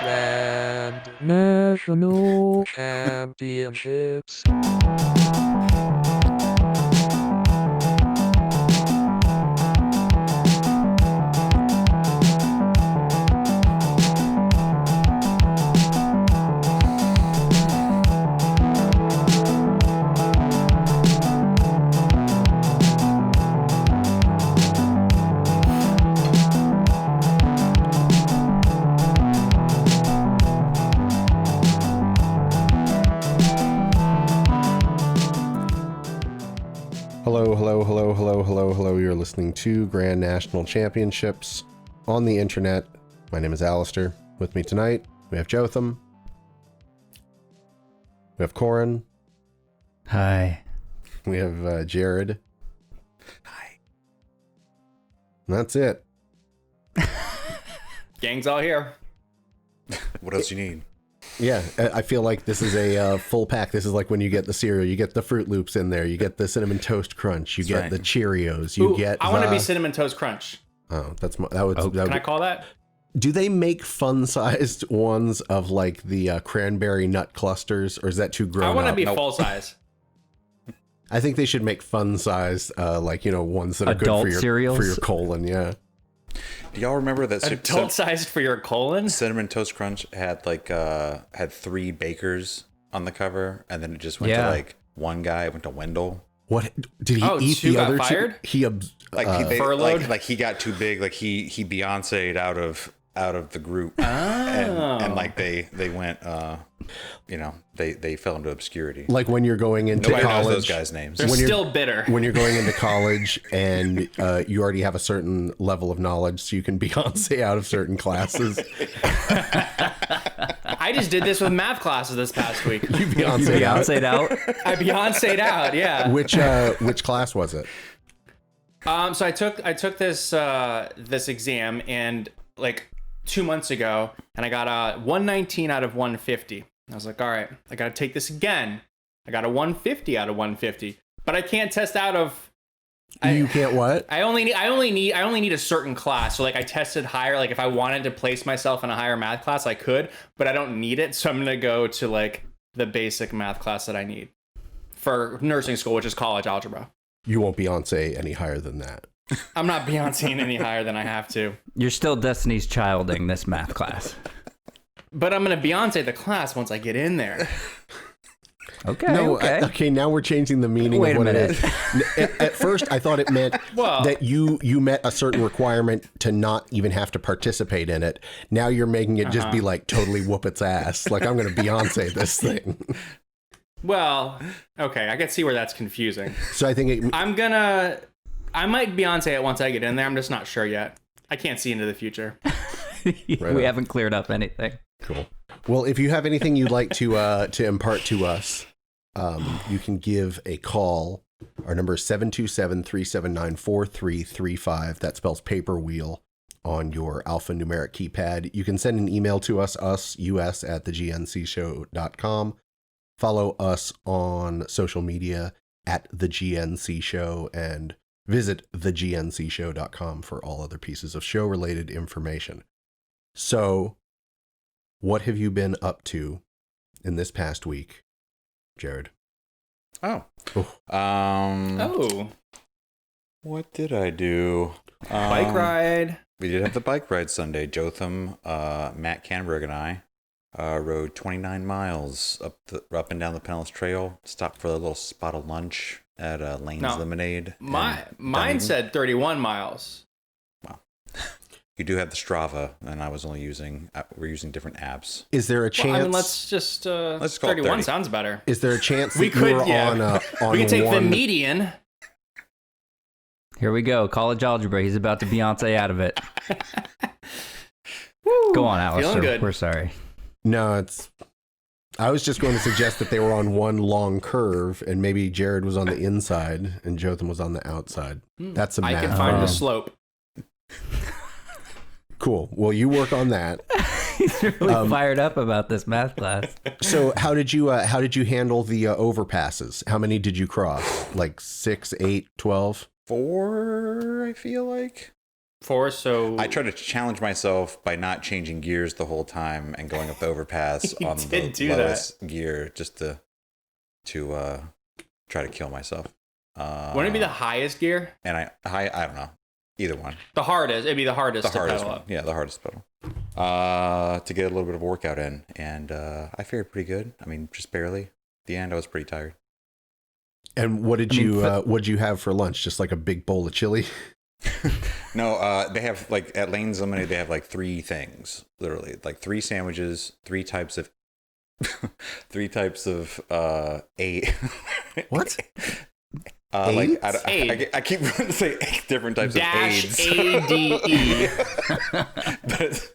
Grand National Championships. Hello. You're listening to Grand National Championships on the internet. My name is Alistair. With me tonight, we have Jotham. We have Corin. Hi. We have Jared. Hi. And that's it. Gang's all here. What else you need? Yeah, I feel like this is a full pack. This is like when you get the cereal. You get the Fruit Loops in there. You get the Cinnamon Toast Crunch. You That's get right. the Cheerios. You get I want to be Cinnamon Toast Crunch. Oh, that would. Can I call that? Do they make fun-sized ones of like the cranberry nut clusters, or is that too grown I want to up? be full size. I think they should make fun-sized, ones that are Adult good for cereals? your colon. Yeah. Do y'all remember that Adult sized for your colon? Cinnamon Toast Crunch had had 3 bakers on the cover, and then it just went to Yeah. like one guy. It went to Wendell. What did he Oh, eat? 2 The got other fired? two? He furloughed? Like he got too big. Like he Beyonce'd out of the group, Oh. and like they went. They fell into obscurity. like when you're going into Nobody knows college. those guys' names. They're when you're- still bitter. When you're going into college and you already have a certain level of knowledge, so you can Beyonce out of certain classes. I just did this with math classes this past week. You Beyonce out. Beyonce'd out. I Beyonce'd out, yeah. Which class was it? So I took this this exam and like 2 months ago, and I got a 119 out of 150. I was like, all right, I got to take this again. I got a 150 out of 150, but I can't test out of. You can't what? I only need a certain class. So like I tested higher. Like if I wanted to place myself in a higher math class, I could, but I don't need it. So I'm gonna go to like the basic math class that I need for nursing school, which is college algebra. You won't Beyonce any higher than that. I'm not Beyonceing any higher than I have to, You're still Destiny's Childing this math class. but I'm gonna Beyonce the class once I get in there. Okay. No, okay. now we're changing the meaning Wait of a what minute. it is. At first, I thought it meant Well- that you met a certain requirement to not even have to participate in it. Now you're making it just be like totally whoop its ass. Like I'm going to Beyonce this thing. Well, okay, I can see where that's confusing. So I think I might Beyonce it once I get in there. I'm just not sure yet. I can't see into the future. we on. haven't cleared up anything. cool. Well, if you have anything you'd like to impart to us, you can give a call. Our number is 727-379-4335. That spells paper wheel on your alphanumeric keypad. You can send an email to us us at thegncshow.com. Follow us on social media at the GNC Show and visit thegncshow.com for all other pieces of show related information. So, what have you been up to in this past week, Jared? Oh. Oh. Oh, What did I do? bike ride. We did have the bike ride Sunday. Jotham, Matt Canberg, and I rode 29 miles up and down the Pinellas Trail. Stopped for a little spot of lunch at Lane's No, Lemonade. Mine Dunedin. said 31 miles. You do have the Strava, and I was only we're using different apps. Is there a Well, chance? I mean, let's just call it 31 30. sounds better. Is there a chance that We you could, were yeah. on We could take the one? median. Here we go. College algebra. He's about to Beyonce out of it. Go on, Alistair. Feeling good. We're sorry. No, it's. I was just going to suggest that they were on one long curve, and maybe Jared was on the inside and Jotham was on the outside. That's a I math. can find the Um, slope. Cool. Well, you work on that. He's really fired up about this math class. So, how did you handle the overpasses? How many did you cross? Like 6, 8, 12? 4, I feel like. force. So I try to challenge myself by not changing gears the whole time and going up the overpass You on did the do that. lowest gear just to try to kill myself. Wouldn't it be the highest gear? And I don't know, either one. The hardest. It'd be the hardest. The hardest to pedal one. up. Yeah, the hardest pedal. To get a little bit of workout in, and I fared pretty good. I mean, just barely. At the end, I was pretty tired. And what did what'd you have for lunch? Just like a big bowl of chili? No, they have like at Lane's Lemonade, they have like 3 things, literally, like 3 sandwiches, 3 types of, 3 types of aid. What? Like Aid. I keep wanting to say 8 different types Dash of AIDS. ADE. But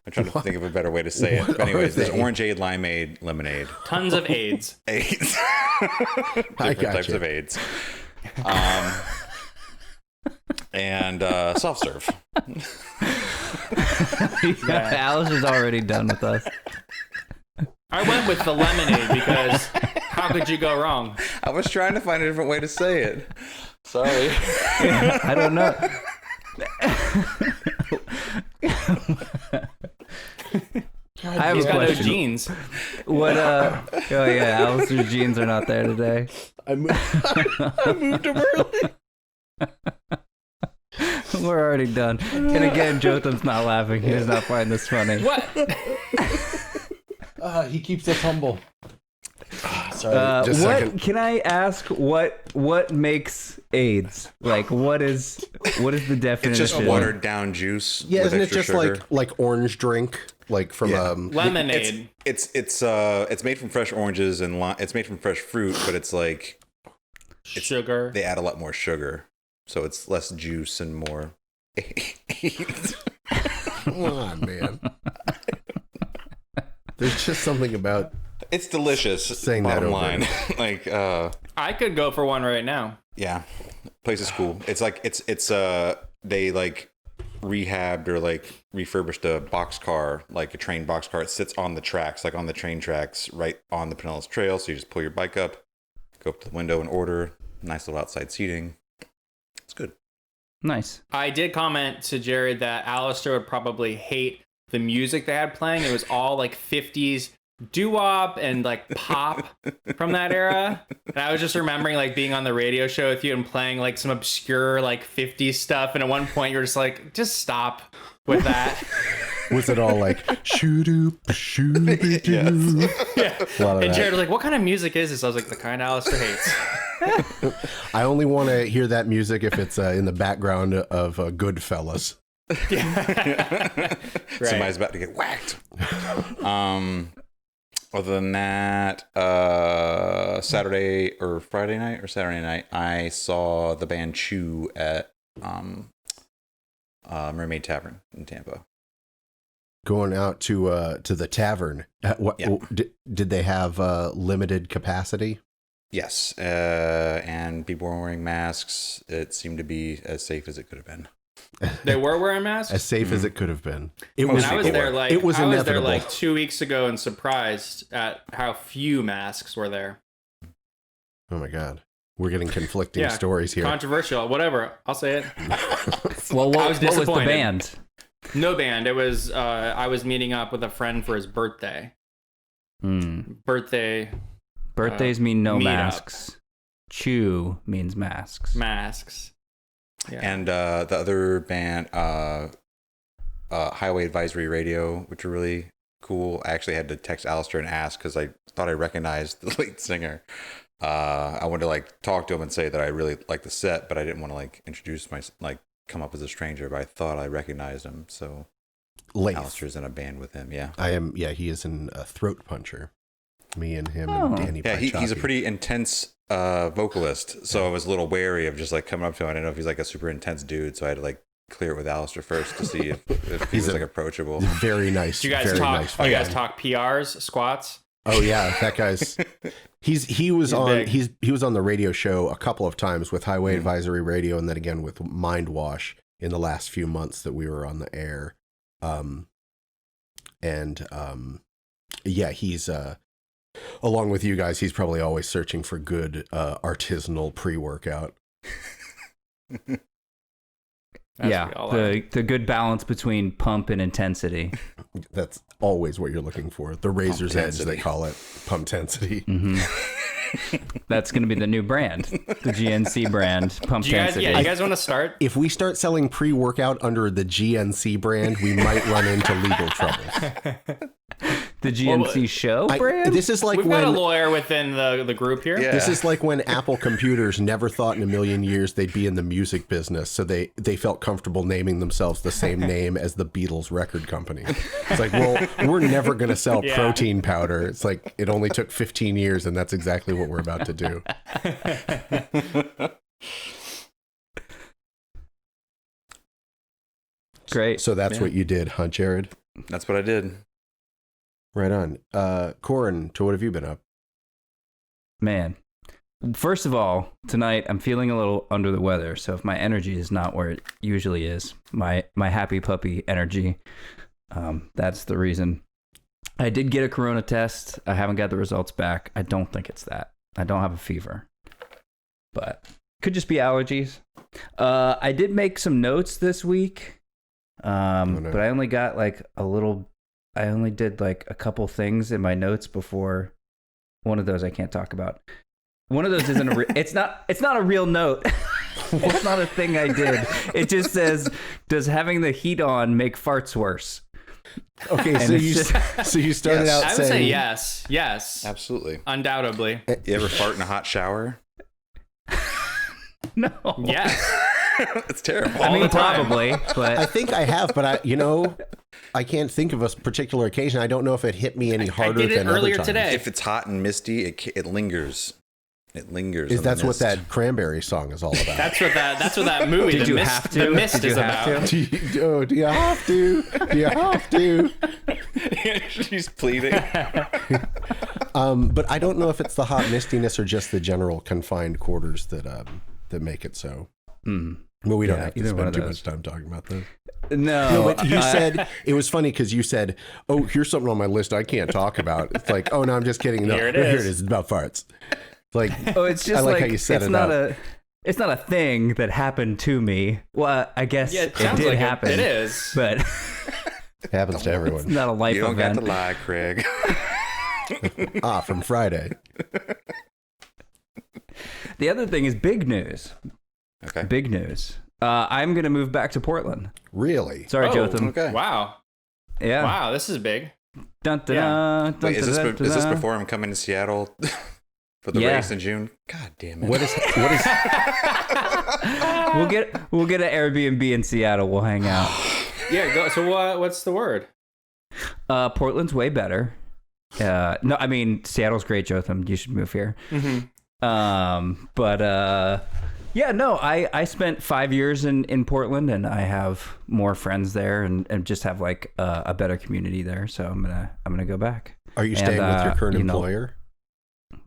I'm trying to think of a better way to say it. What But anyways, are there's they? orangeade, limeade, lemonade. Tons of AIDS. AIDS. I Different types gotcha. of AIDS. And soft serve. Alice is already done with us. I went with the lemonade because how could you go wrong? I was trying to find a different way to say it. Sorry. I don't know. I have He's a got no question. jeans. What? Oh yeah, Alistair's jeans are not there today. I moved him early. We're already done. And again, Jotham's not laughing. He does not find this funny. What? He keeps us humble. Sorry, just a What second. can I ask? What makes AIDS? Like, what is the definition? It's just watered down juice. Yeah, with isn't it extra just sugar. like orange drink, like from Yeah. Lemonade. It's made from fresh oranges and it's made from fresh fruit, but it's like Sugar. they add a lot more sugar, so it's less juice and more. Come on, man. There's just something about It's delicious. Saying that bottom over line, and like I could go for one right now. yeah, place is cool. It's like it's they like rehabbed or like refurbished a boxcar, like a train boxcar. It sits on the tracks, like on the train tracks, right on the Pinellas Trail. So you just pull your bike up, go up to the window and order. Nice little outside seating. It's good. Nice. I did comment to Jared that Alistair would probably hate the music they had playing. It was all like 50s doo-wop and like pop from that era. And I was just remembering like being on the radio show with you and playing like some obscure like 50s stuff. And at one point you're just like, just stop with that. was it all like shoo-doo, shoo-doo-doo? Yeah. A lot of And that. Jared was like, what kind of music is this? I was like, the kind Alistair hates. I only want to hear that music if it's in the background of Goodfellas. Somebody's about to get whacked. Other than that, Saturday or Friday night or Saturday night, I saw the band Chew at Mermaid Tavern in Tampa. Going out to the tavern. What Yeah. did they have limited capacity? Yes, and people were wearing masks. It seemed to be as safe as it could have been. They were wearing masks? As safe as it could have been. It Most was. And I was people there were. like It was I was there inevitable. like 2 weeks ago and surprised at how few masks were there. Oh my god, we're getting conflicting Yeah. stories here. Controversial, whatever. I'll say it. Well, I what was was the disappointed. band? No band. It was I was meeting up with a friend for his birthday. Birthday Birthdays mean no meetup. masks. Chew means masks. masks. Yeah. And the other band, Highway Advisory Radio, which are really cool. I actually had to text Alistair and ask because I thought I recognized the lead singer. I wanted to like talk to him and say that I really liked the set, but I didn't want to like introduce my come up as a stranger. But I thought I recognized him, so Laith. Alistair's in a band with him. Yeah, I am. Yeah, he is in a Throat Puncher. Me and him Oh. and Danny. yeah. He's a Paichaki. pretty intense vocalist, so I was a little wary of just like coming up to him. I didn't know if he's like a super intense dude, so I had to like clear it with Alistair first to see if he He's was a- like approachable. very nice. Do you guys very talk? nice Oh, you guys guy. talk PRs, squats? Oh yeah, that guy's. He was He's on. big. He was on the radio show a couple of times with Highway Mhm. Advisory Radio, and then again with Mind Wash in the last few months that we were on the air. Yeah, he's along with you guys. He's probably always searching for good artisanal pre-workout. As we Yeah, all are. the good balance between pump and intensity. That's always what you're looking for. The razor's edge, they Pumptensity. call it. Pumptensity. That's going to be the new brand, the GNC brand, pump Do you guys, intensity. yeah, you guys want to start? If we start selling pre-workout under the GNC brand, we might run into legal troubles. The GNC show brand? This is like We've got a when lawyer within the group here. Yeah. this is like when Apple Computers never thought in a million years they'd be in the music business, so they felt comfortable naming themselves the same name as the Beatles record company. It's like, well, we're never going to sell Yeah. protein powder. It's like it only took 15 years, and that's exactly what we're about to do. Great. So that's what you did, huh, Jared? That's what I did. Right on. Corin, to what have you been up? Man, first of all, tonight I'm feeling a little under the weather, so if my energy is not where it usually is, my happy puppy energy, that's the reason. I did get a corona test. I haven't got the results back. I don't think it's that. I don't have a fever, but could just be allergies. I did make some notes this week, no. but I only got like I only did like a couple things in my notes before. One of those I can't talk about. One of those isn't it's not a real note. It's not a thing I did. It just says, does having the heat on make farts worse? Okay, And so it's you started Yes. out I would saying say yes. Yes. Absolutely. Undoubtedly. You ever fart in a hot shower? No. Yes. It's terrible. I mean, the time. probably, I but think I have, but I can't think of a particular occasion. I don't know if it hit me any harder did it than earlier other times. today. If it's hot and misty, it lingers. It lingers. Is on the that's what mist. that cranberry song is all about? That's what that movie, Did The you Mist, have to? The Mist Did you is have about. to? do you have to? Do you have to? She's pleading. But I don't know if it's the hot mistiness or just the general confined quarters that make it so. But we don't Yeah, have to either one spend of too those. much time talking about this. no. But you said, it was funny because you said, oh, here's something on my list I can't talk about. It's like, oh, no, I'm just kidding. No, Here it here it is. is. It's about farts. Like, Oh, it's just I like how you set it's it not up. it's not a thing that happened to me. Well, I guess Yeah, it sounds did like happen. It is. But it happens to everyone. not a life You don't got event. to lie, Craig. From Friday. The other thing is big news. Okay. Big news. I'm gonna move back to Portland. Really? Sorry, Oh, Jotham. Okay. Wow. Yeah. Wow, this is big. Dun, dun, Yeah. dun, Wait, is this dun, dun, is this dun. before I'm coming to Seattle for the Yeah. race in June? God damn it. What is We'll get an Airbnb in Seattle. We'll hang out. Yeah, go. So what's the word? Portland's way better. No, I mean Seattle's great, Jotham. You should move here. Yeah, no, I spent 5 years in Portland, and I have more friends there, and just have like a better community there. So I'm gonna go back. Are you And, staying with your current you know- employer?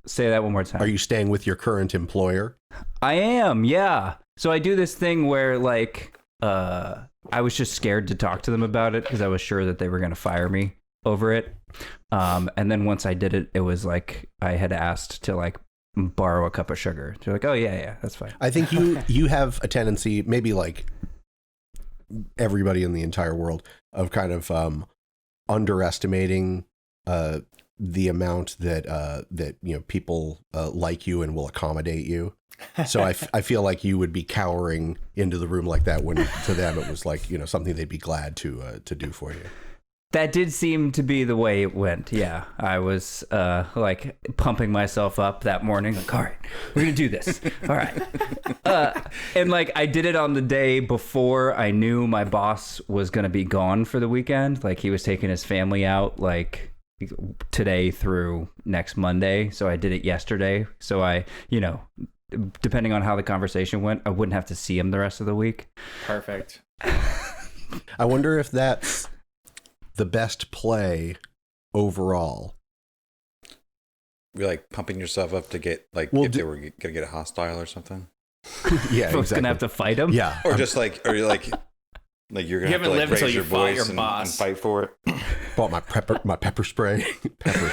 Say that one more time. Are you staying with your current employer? I am, yeah. So I do this thing where like I was just scared to talk to them about it because I was sure that they were gonna fire me over it. And then once I did it, it was like I had asked to like borrow a cup of sugar. They're like, oh yeah, that's fine. I think you have a tendency, maybe like everybody in the entire world, of kind of underestimating the amount that people like you and will accommodate you. So I feel like you would be cowering into the room like that when to them it was like something they'd be glad to do for you. That did seem to be the way it went. Yeah, I was like pumping myself up that morning. Like, all right, we're gonna do this. All right, and like I did it on the day before I knew my boss was gonna be gone for the weekend. Like he was taking his family out like today through next Monday. So I did it yesterday. So I, depending on how the conversation went, I wouldn't have to see him the rest of the week. Perfect. I wonder if that's the best play overall. You're like pumping yourself up to get like Well, if they were gonna get hostile or something, Yeah, Folks gonna have to fight him. Yeah, or just like, or you're like you're gonna You have haven't to like lived until raise you your fought voice your and boss. fight for it. bought my pepper spray. Pepper.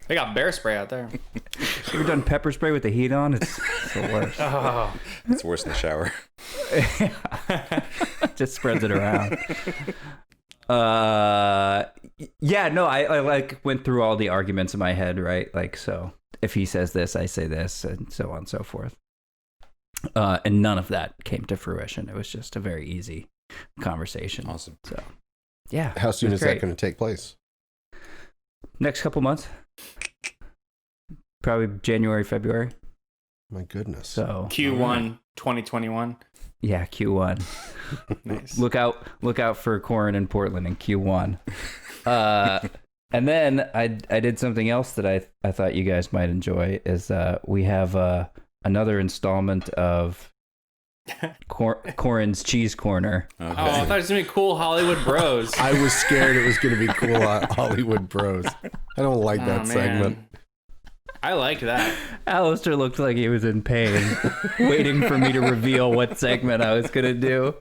They got bear spray out there. You ever done pepper spray with the heat on? It's the worst. Oh, It's worse in the shower. Just spreads it around. Yeah, no, I like went through all the arguments in my head, right? Like, so if he says this, I say this, and so on and so forth. And none of that came to fruition. It was just a very easy conversation. Awesome. So, yeah. How soon it is was that great. going to take place? Next couple months. Probably January, February. My goodness. So Q1 2021. yeah, Q1. Nice. Look out for Corin in Portland in Q1. And then I did something else that I thought you guys might enjoy is we have another installment of Corin's Cheese Corner. Oh, I thought it was gonna be cool Hollywood Bros. I was scared it was going to be cool Hollywood Bros. I don't like Oh, that segment. man. I like that. Alistair looked like he was in pain, waiting for me to reveal what segment I was gonna do.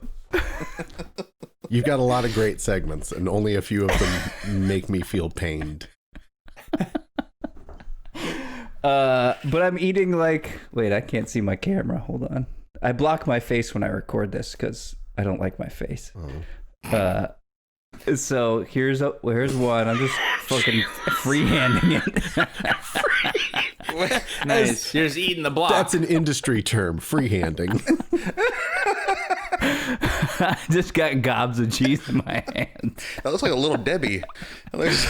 You've got a lot of great segments, and only a few of them make me feel pained. But I'm eating like... Wait, I can't see my camera. Hold on. I block my face when I record this because I don't like my face. Oh. So here's one. I'm just fucking freehanding it. Nice. You're just eating the block. That's an industry term, freehanding. I just got gobs of cheese in my hand. That looks like a little Debbie. That looks-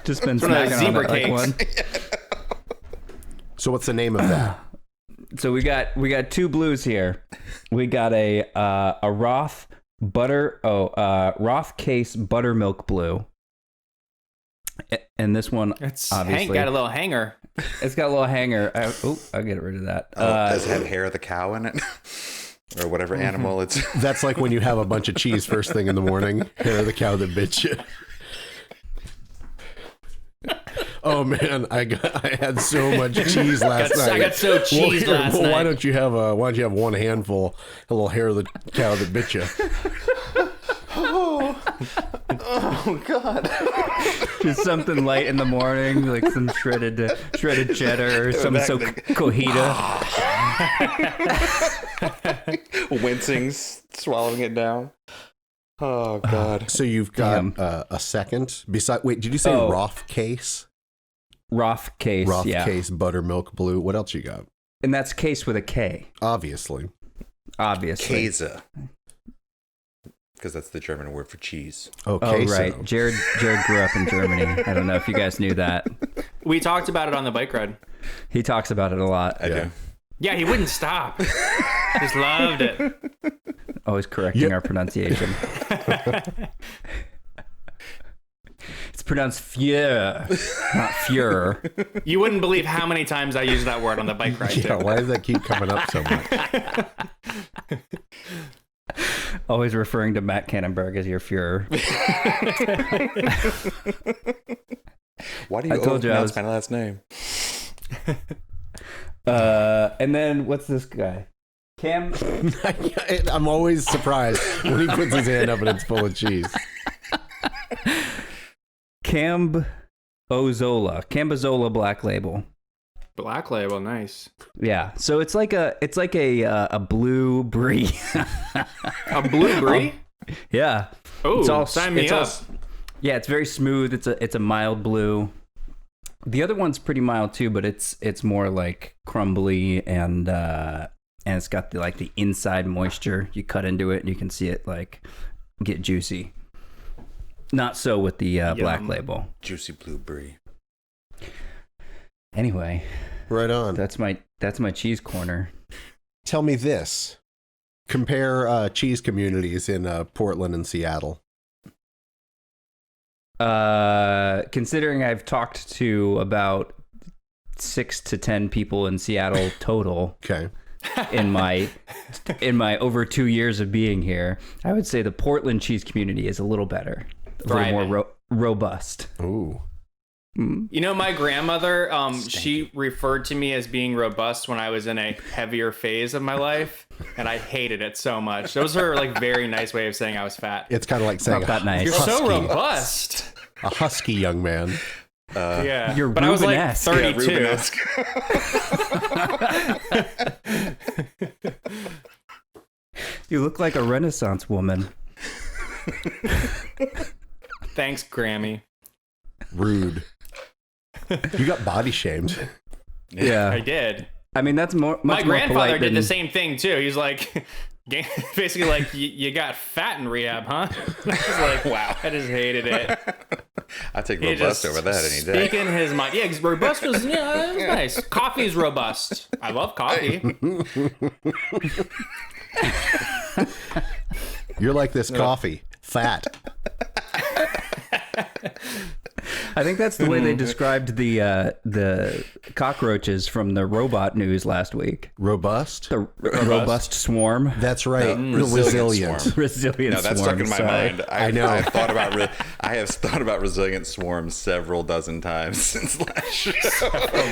Just been one of those snacking on zebra it like cakes. one. So what's the name of that? So we got two blues here. We got a Roth Roth Case Buttermilk Blue. And this one, It's obviously, got a little hanger. it's got a little hanger. I'll get rid of that. does it have hair of the cow in it? Or whatever animal it's. That's like when you have a bunch of cheese first thing in the morning. Hair of the cow that bit you. Oh man, I had so much cheese last night. I got so cheesed last night. Why don't you have one handful, a little hair of the cow that bit you? Oh God! Just something light in the morning, like some shredded cheddar or some Back so the- cojita. Wincing, swallowing it down. Oh God! So you've got Damn. a second. Wait, did you say Oh. Roth Case? Roth Case, Roth yeah. Case Buttermilk Blue. What else you got? And that's Case with a K, Obviously. obviously. Käse. Because that's the German word for cheese. Oh, Oh, queso. right. Jared grew up in Germany. I don't know if you guys knew that. We talked about it on the bike ride. He talks about it a lot. I do. Yeah, he wouldn't stop. Just loved it. Always correcting our pronunciation. It's pronounced Fier, not Fuhrer. You wouldn't believe how many times I use that word on the bike ride. Yeah, Too. why does that keep coming up so much? Always referring to Matt Cannonberg as your Fuhrer. Why do you I told you I overpronounce was- my last name? And then what's this guy? Cam. I'm always surprised when he puts his hand up and it's full of cheese. Cambozola Black Label. Black Label, nice. Yeah, so it's like a blue brie. A blue brie? Yeah. Oh, sign me up. Yeah, it's very smooth. It's a mild blue. The other one's pretty mild too, but it's more like crumbly and it's got the inside moisture. You cut into it and you can see it like get juicy. Not so with the Black Label. Juicy blue brie. Anyway, Right on. that's my cheese corner. Tell me this. Compare cheese communities in Portland and Seattle. Considering I've talked to about 6 to 10 people in Seattle total Okay. in my over 2 years of being here, I would say the Portland cheese community is a little better, a little more robust. Ooh. You know, my grandmother, she referred to me as being robust when I was in a heavier phase of my life, and I hated it so much. That was her very nice way of saying I was fat. It's kind of like saying Not that nice. You're so husky. robust. A husky young man. Yeah, You're but I was like Rubenesque. 32. Rubenesque. You look like a Renaissance woman. Thanks, Grammy. Rude. You got body shamed. Yeah. I did. I mean, that's much My more grandfather polite did than... the same thing too. He's like, basically like, you got fat in rehab, huh? I was like, wow, I just hated it. I take He robust just over that any day. Speaking his mind. Yeah, 'cause robust was, yeah, it was nice. Coffee's robust. I love coffee. You're like this coffee. Fat. I think that's the way they described the cockroaches from the robot news last week. Robust? The robust swarm. That's right. Resilient swarm. Resilient No, that's swarm. stuck in my sorry. mind. I know. I have thought about resilient swarms several dozen times since last show.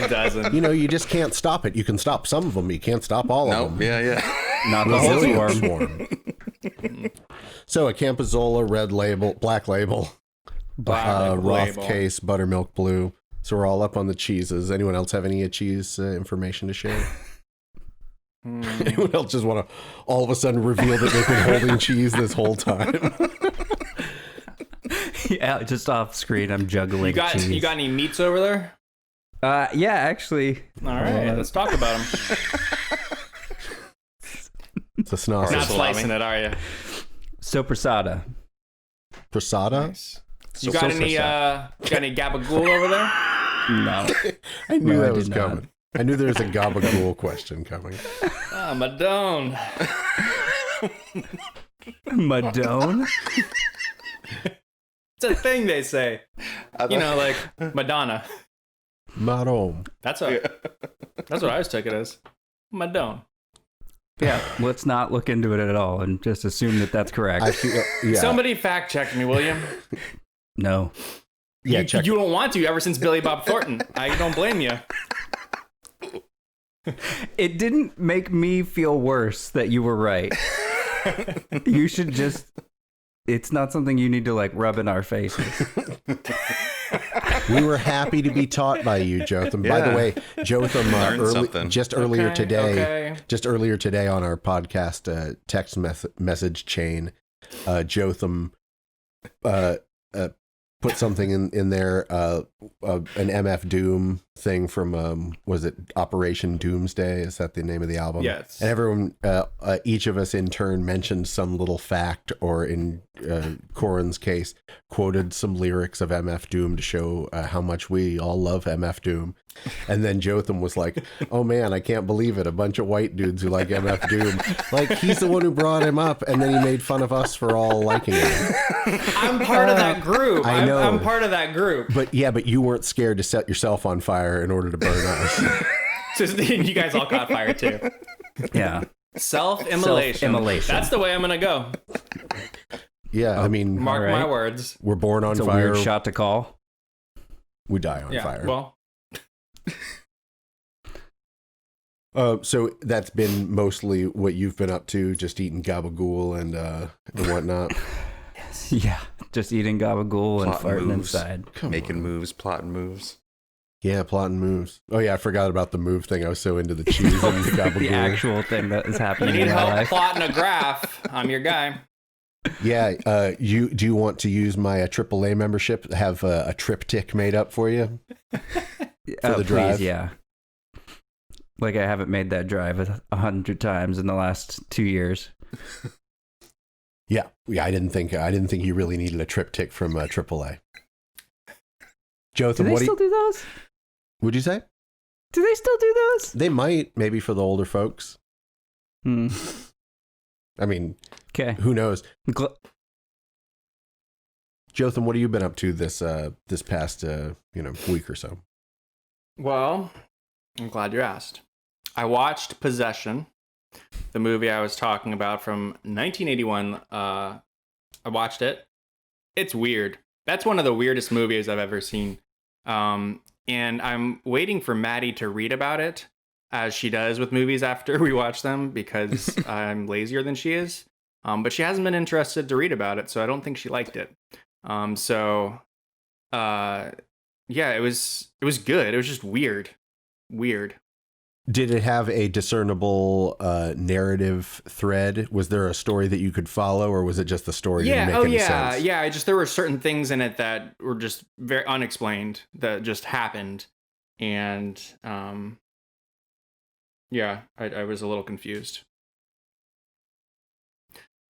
Doesn't. You know, you just can't stop it. You can stop some of them. You can't stop all of Nope. them. Yeah. Not the whole Resilient swarm. swarm. So a Campozola red label, black label, Roth label. case, buttermilk blue. So we're all up on the cheeses. Anyone else have any cheese information to share? Anyone else just want to all of a sudden reveal that they've been holding cheese this whole time? Yeah, just off screen, I'm juggling cheese. You got any meats over there? Yeah, actually. All right, let's talk about them. It's a snoz. Not salami. slicing it, are you? Soprasada. Prasada? Nice. You got any gabagool over there? No. I knew No, I that was did not. coming. I knew there was a gabagool question coming. Ah, Madone. Madone? It's a thing they say. You know, like Madonna. Marom. That's what I always took it as. Madone. Yeah, let's not look into it at all and just assume that that's correct. I feel, yeah. Somebody fact check me, will you? No. Yeah, you, check. you don't want to ever since Billy Bob Thornton. I don't blame you. It didn't make me feel worse that you were right. You should just... It's not something you need to, like, rub in our faces. We were happy to be taught by you, Jotham. By the Yeah. way, Jotham, Learned something. just earlier Okay, today, okay. just earlier today on our podcast text message chain, Jotham put something in there, an MF Doom thing from, was it Operation Doomsday? Is that the name of the album? Yes. And everyone, each of us in turn mentioned some little fact, or in Corin's case, quoted some lyrics of MF Doom to show how much we all love MF Doom. And then Jotham was like, oh man, I can't believe it. A bunch of white dudes who like MF Doom. Like, he's the one who brought him up, and then he made fun of us for all liking him. I'm part of that group. I know. I'm part of that group. But you weren't scared to set yourself on fire in order to burn us. So you guys all caught fire too. Yeah. Self-immolation. Self-immolation. That's the way I'm gonna go. Yeah, I mean, Mark All right. my words. we're born on It's a fire. weird shot to call. We die on Yeah. fire. Well, So that's been mostly what you've been up to, just eating gabagool and whatnot. Yeah. Just eating gabagool and Plotting farting moves. inside. Making moves, plotting moves. Yeah, plotting moves. Oh yeah, I forgot about the move thing. I was so into the cheese and the gabagool. The actual thing that is you happening need in my help life. plotting a graph. I'm your guy. Yeah, do you want to use my AAA membership? Have a triptych made up for you? Oh, the drive? Please, yeah. Like I haven't made that drive 100 times in the last 2 years. Yeah. I didn't think you really needed a triptych from AAA. Do Jotham, they what still do those? would you say? Do they still do those? They might, maybe for the older folks. Hmm. I mean, Okay. who knows? Jotham, what have you been up to this past week or so? Well, I'm glad you asked. I watched Possession, the movie I was talking about from 1981. I watched it. It's weird. That's one of the weirdest movies I've ever seen. And I'm waiting for Maddie to read about it, as she does with movies after we watch them, because I'm lazier than she is. But she hasn't been interested to read about it, so I don't think she liked it. Yeah, it was good. It was just weird. Did it have a discernible narrative thread? Was there a story that you could follow, or was it just the story didn't make any sense? Yeah. There were certain things in it that were just very unexplained that just happened, and I was a little confused.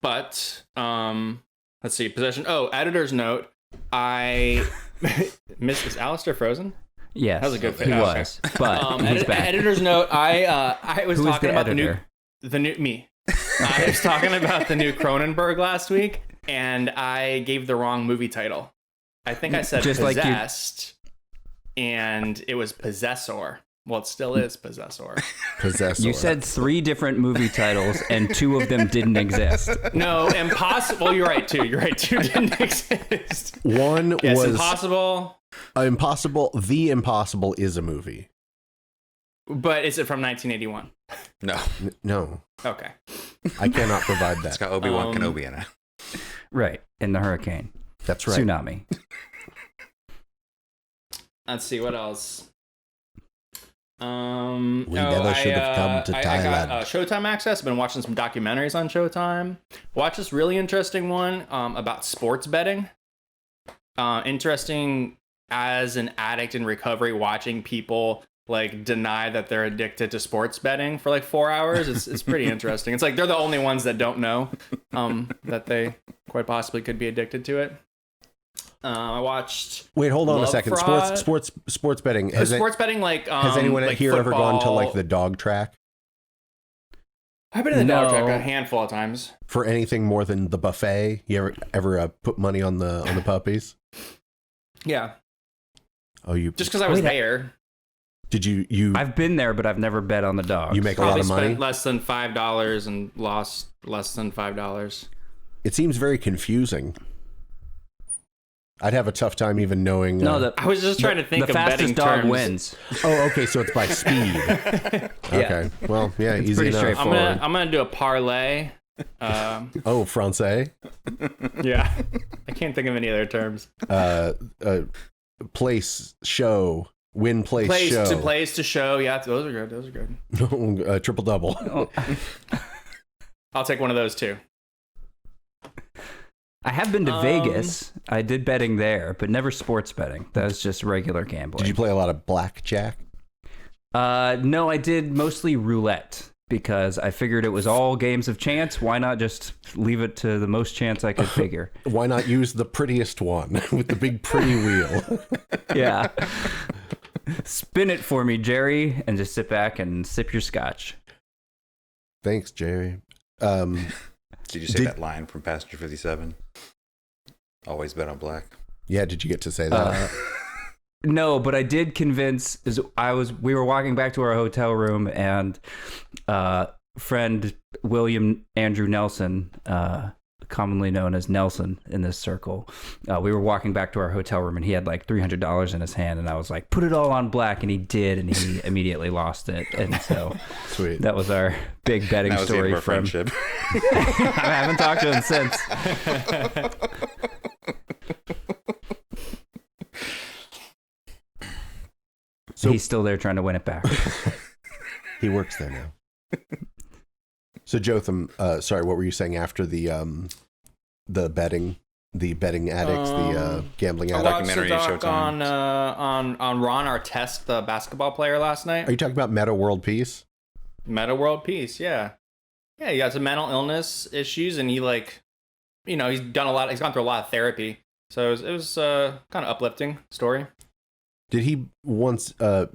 But let's see, possession. Oh, editor's note. I missed. Is Alistair frozen? Yes, That was a good fit. he Okay. was, but he's back. Editor's note. I was Who is talking the about editor? the new me. I was talking about the new Cronenberg last week, and I gave the wrong movie title. I think I said Just like you- Possessed, and it was Possessor. Well, it still is Possessor. Possessor. You said 3 different movie titles, and 2 of them didn't exist. No, Impossible. You're right, too. Two didn't exist. one Yes, was Impossible. Impossible. The Impossible is a movie. But is it from 1981? No, No, Okay. I cannot provide it's that. got Obi-Wan Kenobi in it. Right, in the hurricane. That's right. Tsunami. Let's see what else. We never should have come to I got Thailand. Showtime access. I've been watching some documentaries on Showtime. Watched this really interesting one about sports betting. Interesting as an addict in recovery, watching people like deny that they're addicted to sports betting for like 4 hours. It's pretty interesting. It's like they're the only ones that don't know that they quite possibly could be addicted to it. I watched Wait, hold on a Love second. Fraud. Sports betting. Has, sports betting. Like has anyone like here ever gone to football. like the dog track I've been in the dog No. track a handful of times. for anything more than the buffet? You ever put money on the puppies? Yeah, Oh, you just because I was Wait, there. did you I've been there, but I've never bet on the dogs. you make a lot Probably of money? spent less than $5 and lost less than $5. It seems very confusing. I'd have a tough time even knowing. No, I was just trying to think the of betting fastest dog terms. wins. Oh, okay, so it's by speed. Okay, well, yeah, It's easy pretty enough. straightforward. I'm gonna do a parlay. Oh, Francais. Yeah, I can't think of any other terms. Place show win place show Place to show. Yeah, those are good. triple double. Oh, I'll take one of those too. I have been to Vegas. I did betting there, but never sports betting. That was just regular gambling. Did you play a lot of blackjack? No, I did mostly roulette because I figured it was all games of chance. Why not just leave it to the most chance I could figure? Why not use the prettiest one with the big pretty wheel? Yeah. Spin it for me, Jerry, and just sit back and sip your scotch. Thanks, Jerry. Did you say that line from Passenger 57? Always bet on black. Yeah, did you get to say that? No, but I did convince. We were walking back to our hotel room, and friend William Andrew Nelson, commonly known as Nelson in this circle, we were walking back to our hotel room, and he had like $300 in his hand, and I was like, "Put it all on black," and he did, and he immediately lost it, and so Sweet. that was our big betting That was the end story of our from. friendship. I haven't talked to him since. So- He's still there trying to win it back. He works there now. So Jotham, sorry, what were you saying after the betting addicts, the gambling I addicts? watched the Documentary doc Showtime. on Ron Artest, the basketball player, last night. Are you talking about Meta World Peace? Meta World Peace, yeah. Yeah, he got some mental illness issues, and he he's done a lot. He's gone through a lot of therapy, so it was kind of uplifting story. Did he once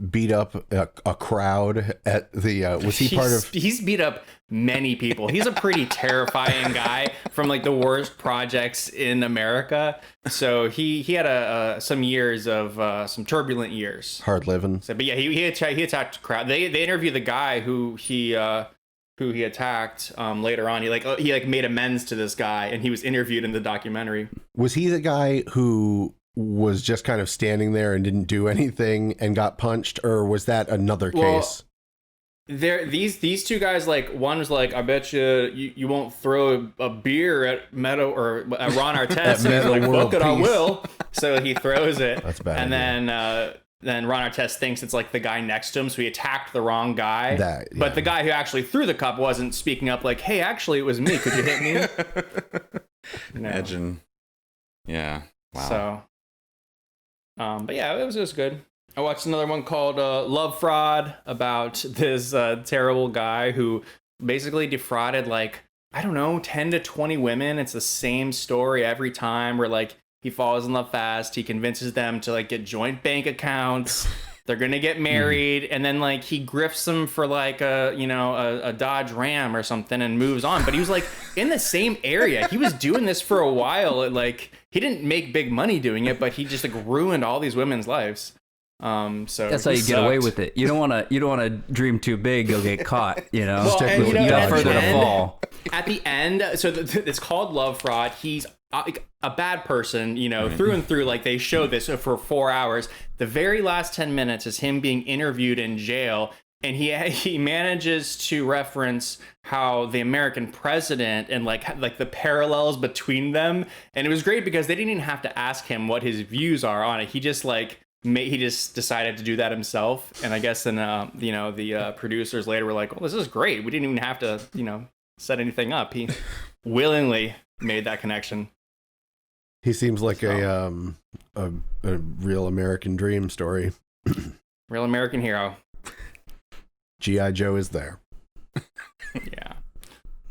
beat up a crowd at the? Was he part of? He's beat up many people. He's a pretty terrifying guy from like the worst projects in America. So he had some years of some turbulent years. Hard living. So, but yeah, he attacked a crowd. They interviewed the guy who he attacked later on. He made amends to this guy, and he was interviewed in the documentary. Was he the guy who was just kind of standing there and didn't do anything and got punched, or was that another case? These two guys, like, one was like, I bet you won't throw a beer at Meta or at Ron Artest. And he's Meta like, World fuck it, I Peace. will. So he throws it. That's bad. And then then Ron Artest thinks it's like the guy next to him, so he attacked the wrong guy. That- yeah. But the guy who actually threw the cup wasn't speaking up like, hey, actually, it was me. Could you hit me? No. Imagine. Yeah. Wow. So, but yeah, it was good. I watched another one called Love Fraud about this terrible guy who basically defrauded like, I don't know, 10 to 20 women. It's the same story every time where like he falls in love fast. He convinces them to like get joint bank accounts. They're going to get married. And then like he grifts them for like a Dodge Ram or something and moves on. But he was like in the same area. He was doing this for a while. Like he didn't make big money doing it, but he just like ruined all these women's lives. So That's how he you get away sucked. with it. You don't want to dream too big. You'll get caught. You know, Well, and, you you know, got at the further to end- fall. At the end, so it's called Love Fraud. He's a bad person, through and through. Like they show this for 4 hours. The very last 10 minutes is him being interviewed in jail, and he manages to reference how the American president and like the parallels between them. And it was great because they didn't even have to ask him what his views are on it. He just he just decided to do that himself. And I guess then the producers later were like, well, this is great. We didn't even have to set anything up. He willingly made that connection. He seems like a real American dream story. Real American hero. G.I. Joe is there. Yeah.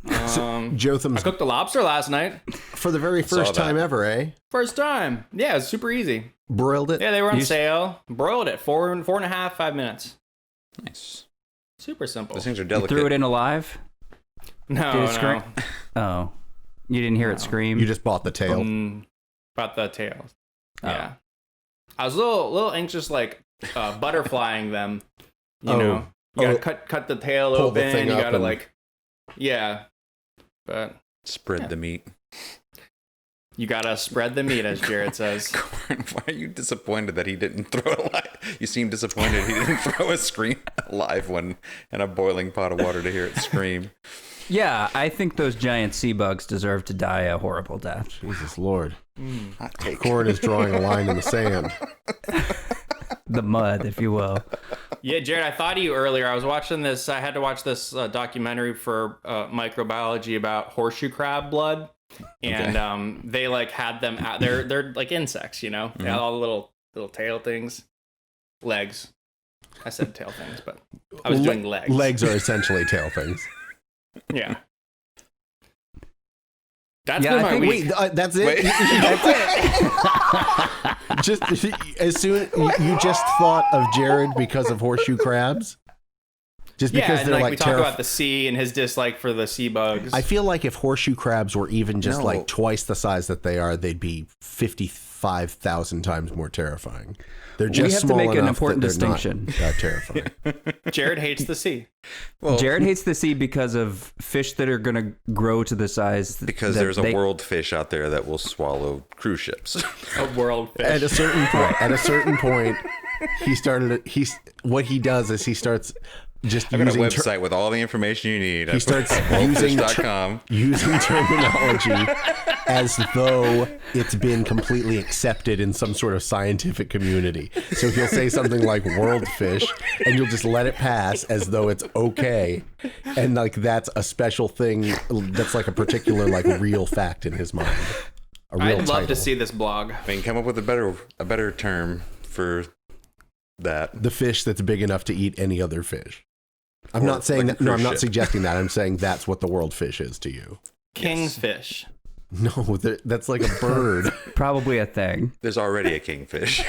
I Jotham's cooked a lobster last night. for the very Saw first that. time ever, eh? First time. Yeah, it was super easy. Broiled it. Yeah, they were on You- sale. Broiled it. 4.5, 5 minutes. Nice. Super simple. Those things are You delicate. threw it in alive. No, Did it no. scream? Oh, you didn't hear it No. scream. You just bought the tail. About the tails. Oh. Yeah. I was a little anxious, like butterflying them. You Oh. know, you Oh. gotta cut the tail Pull the open. thing You up gotta and- yeah. But Spread Yeah. the meat. you gotta spread the meat, as Jared says. Corn, why are you disappointed that he didn't throw it alive? You seem disappointed he didn't throw a scream live one in a boiling pot of water to hear it scream. Yeah, I think those giant sea bugs deserve to die a horrible death. Jesus Lord. Hot take. Corn is drawing a line in the sand. The mud, if you will. Yeah, Jared, I thought of you earlier. I was watching this. I had to watch this documentary for microbiology about horseshoe crab blood, and they like had them out. They're like insects, you know. They had all the little tail things, legs. I said tail things, but I was doing legs. Legs are essentially tail things. Yeah. That's Yeah, been I my think- week. Wait, that's it? Wait. That's it? Just as soon you just thought of Jared because of horseshoe crabs? Just Yeah, because and they're like like we talk about the sea and his dislike for the sea bugs. I feel like if horseshoe crabs were even just No. like twice the size that they are, they'd be 55,000 times more terrifying. They're just We have to small make an enough important that they're not distinction. that terrifying. Jared hates the sea. Well, Jared hates the sea because of fish that are going to grow to the size because that there's a they- world fish out there that will swallow cruise ships. A world fish. At a certain point, what he does is he starts just I've got a using website with all the information you need. He starts using using terminology as though it's been completely accepted in some sort of scientific community. So he'll say something like world fish, and you'll just let it pass as though it's okay. And like that's a special thing. That's like a particular like real fact in his mind. A real I'd love to title. see this blog. I mean, come up with a better term for that. The fish that's big enough to eat any other fish. I'm Or not saying like a that. No, I'm cruise not ship. suggesting that. I'm saying that's what the world fish is to you. Kingfish. No, that's like a bird. probably a thing. There's already a kingfish.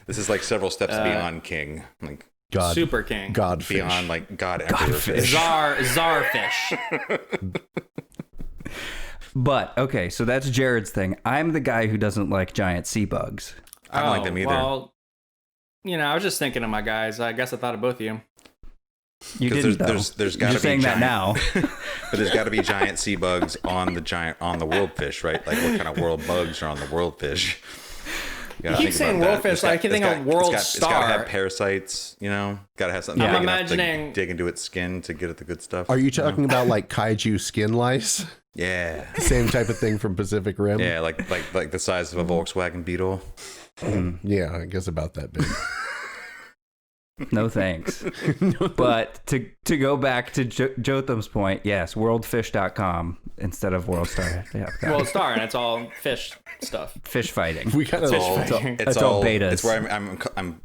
This is like several steps beyond king, like God, Super king. Godfish. beyond like God emperor fish. Czar fish. But okay, so that's Jared's thing. I'm the guy who doesn't like giant sea bugs. I don't like them either. Well, I was just thinking of my guys. I guess I thought of both of you. You 'Cause didn't though. there's You're gotta just be saying that giant- now. But there's got to be giant sea bugs on the world fish, right? Like what kind of world bugs are on the world fish? You keep saying world fish, I can think of world It's got to star. have parasites, Got to have something Yeah. big I'm enough to imagining- dig into its skin to get at the good stuff. Are you talking about like kaiju skin lice? Yeah, Same type of thing from Pacific Rim? yeah, like the size of a Volkswagen Beetle. Yeah, I guess about that big. No thanks. But to go back to Jotham's point, yes, worldfish.com instead of WorldStar. Yeah, World Star, and it's all fish stuff. fish fighting. We got It's it all, all. That's all betas. It's where I'm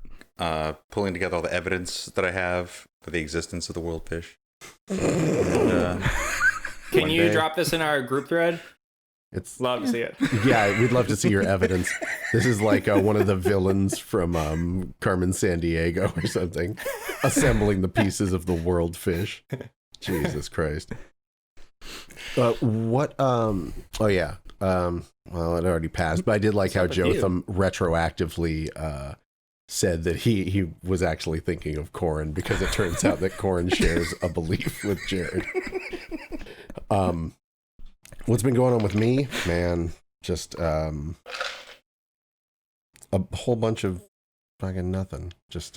pulling together all the evidence that I have for the existence of the world fish. And, Can one you day- drop this in our group thread? It's Love to see it. yeah, we'd love to see your evidence. This is like one of the villains from Carmen San Diego or something, assembling the pieces of the world fish. Jesus Christ. What? Oh yeah. Well, it already passed, but I did like how What's up with you? Jotham retroactively said that he was actually thinking of Corin because it turns out that Corin shares a belief with Jared. What's been going on with me, man? Just a whole bunch of fucking nothing. Just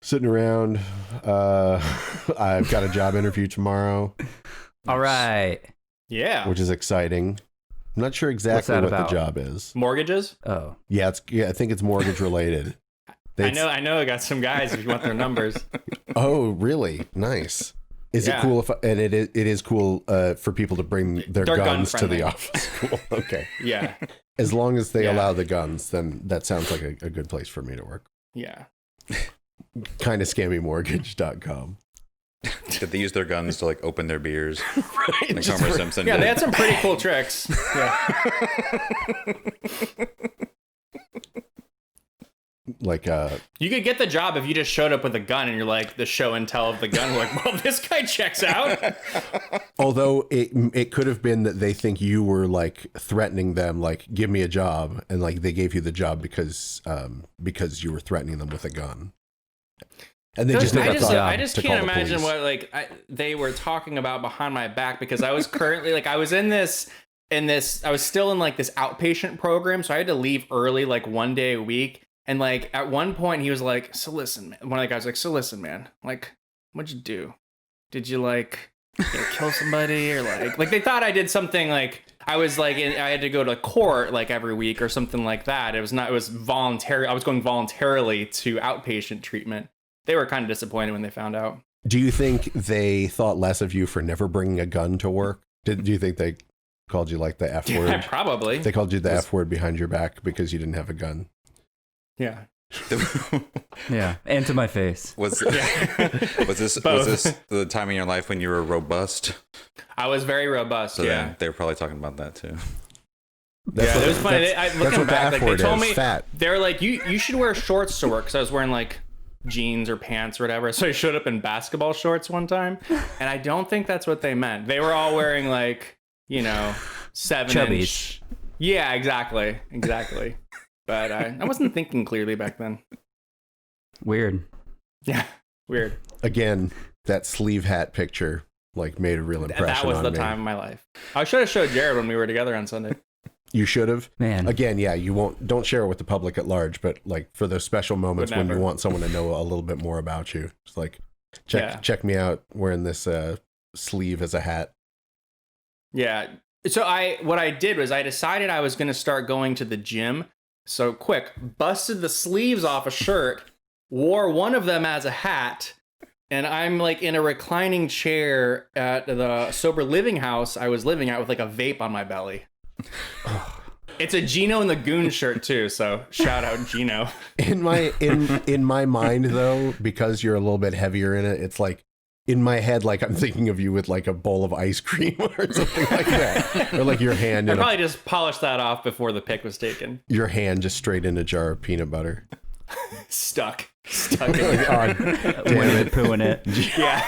sitting around. I've got a job interview tomorrow, All right. Yeah. which is exciting. I'm not sure exactly that what about? the job is. Mortgages? Oh. Yeah, I think it's mortgage related. I know I got some guys if you want their numbers. Oh, really? Nice. Is it Yeah. cool and it is cool for people to bring their They're guns to the gun-friendly. office? Cool. Okay. Yeah. As long as they Yeah. allow the guns, then that sounds like a good place for me to work. Yeah. Kind of scammymortgage.com. Did they use their guns to like open their beers? Like Just Homer for- Simpson. Yeah, did? they had some pretty cool tricks. Yeah. Like You could get the job if you just showed up with a gun and you're like the show and tell of the gun. We're like, well, this guy checks out. although it could have been that they think you were like threatening them, like give me a job, and like they gave you the job because you were threatening them with a gun. And they just Doesn't- never I just- thought I just to can't call the imagine police. what like they were talking about behind my back, because I was currently like I was in this I was still in like this outpatient program, so I had to leave early like one day a week. And like at one point he was like, so listen, man. One of the guys was like, so listen, man, like what'd you do? Did you like kill somebody or like they thought I did something, like I was like I had to go to court like every week or something like that. It was voluntary. I was going voluntarily to outpatient treatment. They were kind of disappointed when they found out. Do you think they thought less of you for never bringing a gun to work? Do you think they called you like the F word? Probably. They called you the F word behind your back because you didn't have a gun. Yeah. Yeah. And to my face. was this the time in your life when you were robust? I was very robust. So yeah. then they were probably talking about that too. That's Yeah, it was funny. that's Looking what the back, F like they word told is, me fat. they're like you should wear shorts to work, because I was wearing like jeans or pants or whatever. So I showed up in basketball shorts one time, and I don't think that's what they meant. They were all wearing like 7-inch. Chubbies. Yeah, exactly. But I wasn't thinking clearly back then. Weird. Yeah, weird. Again, that sleeve hat picture like made a real impression That was on the me. time of my life. I should have showed Jared when we were together on Sunday. You should have. Man. Again, yeah, don't share it with the public at large, but like for those special moments Would when you never. want someone to know a little bit more about you. It's like Yeah. check me out wearing this sleeve as a hat. Yeah. So what I did was I decided I was going to start going to the gym. So quick, busted the sleeves off a shirt, wore one of them as a hat, and I'm like in a reclining chair at the sober living house I was living at with like a vape on my belly. It's a Gino and the Goon shirt too, so shout out Gino. In my mind though, because you're a little bit heavier in it, it's like in my head, like I'm thinking of you with like a bowl of ice cream or something like that, or like your hand I in probably just polished that off before the pic was taken. your hand just straight in a jar of peanut butter. Stuck in the God damn Winnie it! the Pooh in it. Yeah.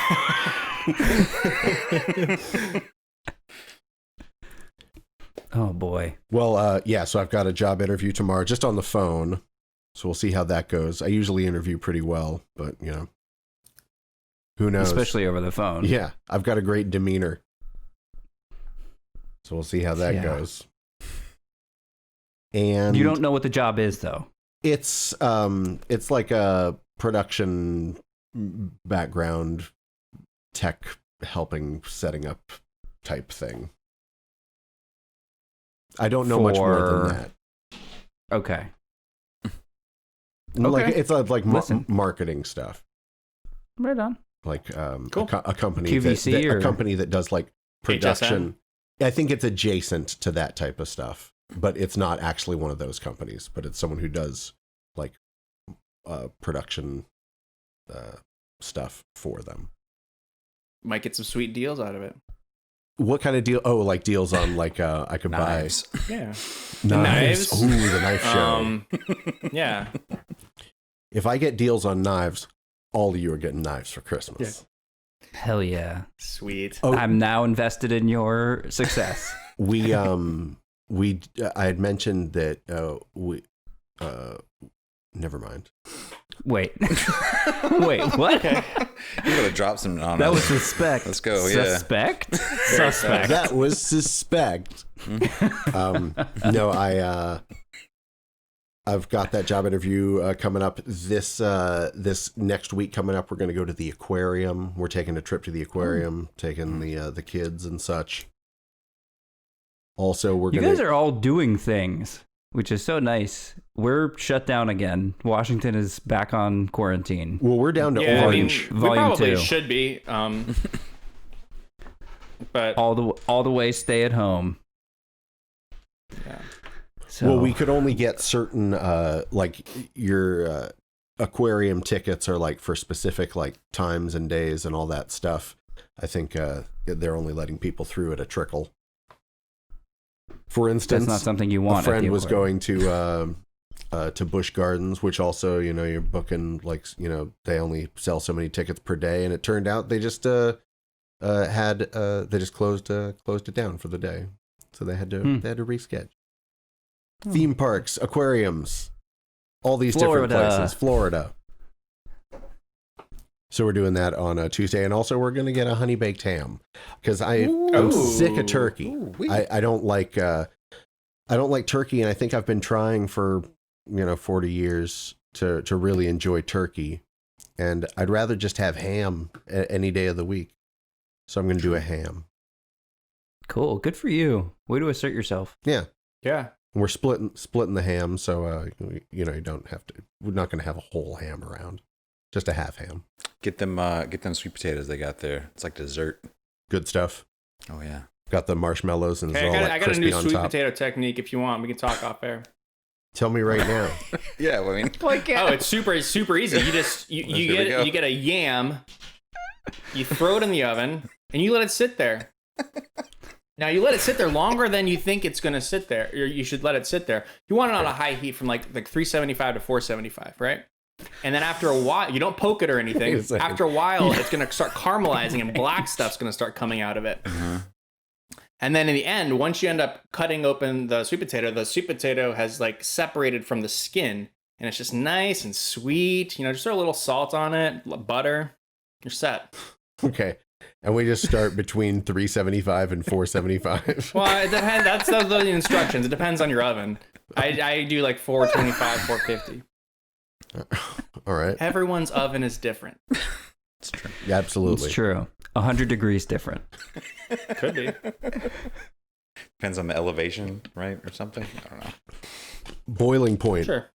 Oh boy. Well, yeah. So I've got a job interview tomorrow, just on the phone. So we'll see how that goes. I usually interview pretty well, but who knows? Especially over the phone. Yeah, I've got a great demeanor. So we'll see how that Yeah. goes. And You don't know what the job is though. it's like a production background tech helping setting up type thing. I don't know much more For- than that. Okay. Like Okay. it's like Listen. marketing stuff. Right on. Like Cool. a company QVC or- a company that does like production. I think it's adjacent to that type of stuff, but it's not actually one of those companies. But it's someone who does like production stuff for them. Might get some sweet deals out of it. What kind of deal? Oh, like deals on like I could Knives. Yeah. buy Knives. Ooh, the knife show. Yeah. If I get deals on knives, all of you are getting knives for Christmas. Hell yeah. Sweet. Oh, I'm now invested in your success. we I had mentioned that never mind. Wait. Wait, what? You gotta drop some on That us. was suspect. Let's go, yeah. Suspect? Suspect. That was suspect. No, I've got that job interview coming up this next week. Coming up, we're going to go to the aquarium. We're taking a trip to the aquarium, taking the kids and such. Also, we're You going guys to. are all doing things, which is so nice. We're shut down again. Washington is back on quarantine. Well, we're down to Yeah, I mean, orange. we Volume probably 2. should be. But All the way stay at home. yeah. So Well, we could only get certain like your aquarium tickets are like for specific like times and days and all that stuff. I think they're only letting people through at a trickle. For instance, that's not something you want. a at friend the was aquarium. going to Busch Gardens, which also, you know, you're booking like, you know, they only sell so many tickets per day, and it turned out they just closed it down for the day, so they had to reschedule. Theme parks, aquariums, all these different Florida. places. Florida. So we're doing that on a Tuesday, and also we're going to get a honey baked ham because I'm sick of turkey. I don't like turkey, and I think I've been trying for 40 years to really enjoy turkey, and I'd rather just have ham any day of the week. So I'm going to do a ham. Cool. Good for you. Way to assert yourself. Yeah. Yeah. We're splitting the ham, so you don't have to. We're not going to have a whole ham around, just a half ham. Get them sweet potatoes they got there. It's like dessert. Good stuff. Oh yeah. Got the marshmallows and it's Hey, all like I got a crispy new on sweet top. potato technique. If you want, we can talk off air. Tell me right now. Yeah, well, I mean, Oh, it's super easy. You just you Here we go. get a yam, you throw it in the oven, and you let it sit there. Now you let it sit there longer than you think it's gonna sit there. Or you should let it sit there. You want it on a high heat from like 375 to 475, right? And then after a while, you don't poke it or anything. Wait a second. After a while, it's gonna start caramelizing and black stuff's gonna start coming out of it. And then in the end, once you end up cutting open the sweet potato has like separated from the skin, and it's just nice and sweet. Just throw a little salt on it, butter. You're set. Okay. And we just start between 375 and 475. Well, it depends. That's the instructions. It depends on your oven. I do like 425, 450. All right. Everyone's oven is different. it's true. Yeah, absolutely. It's true. 100 degrees different. Could be. Depends on the elevation, right, or something. I don't know. Boiling point. Sure.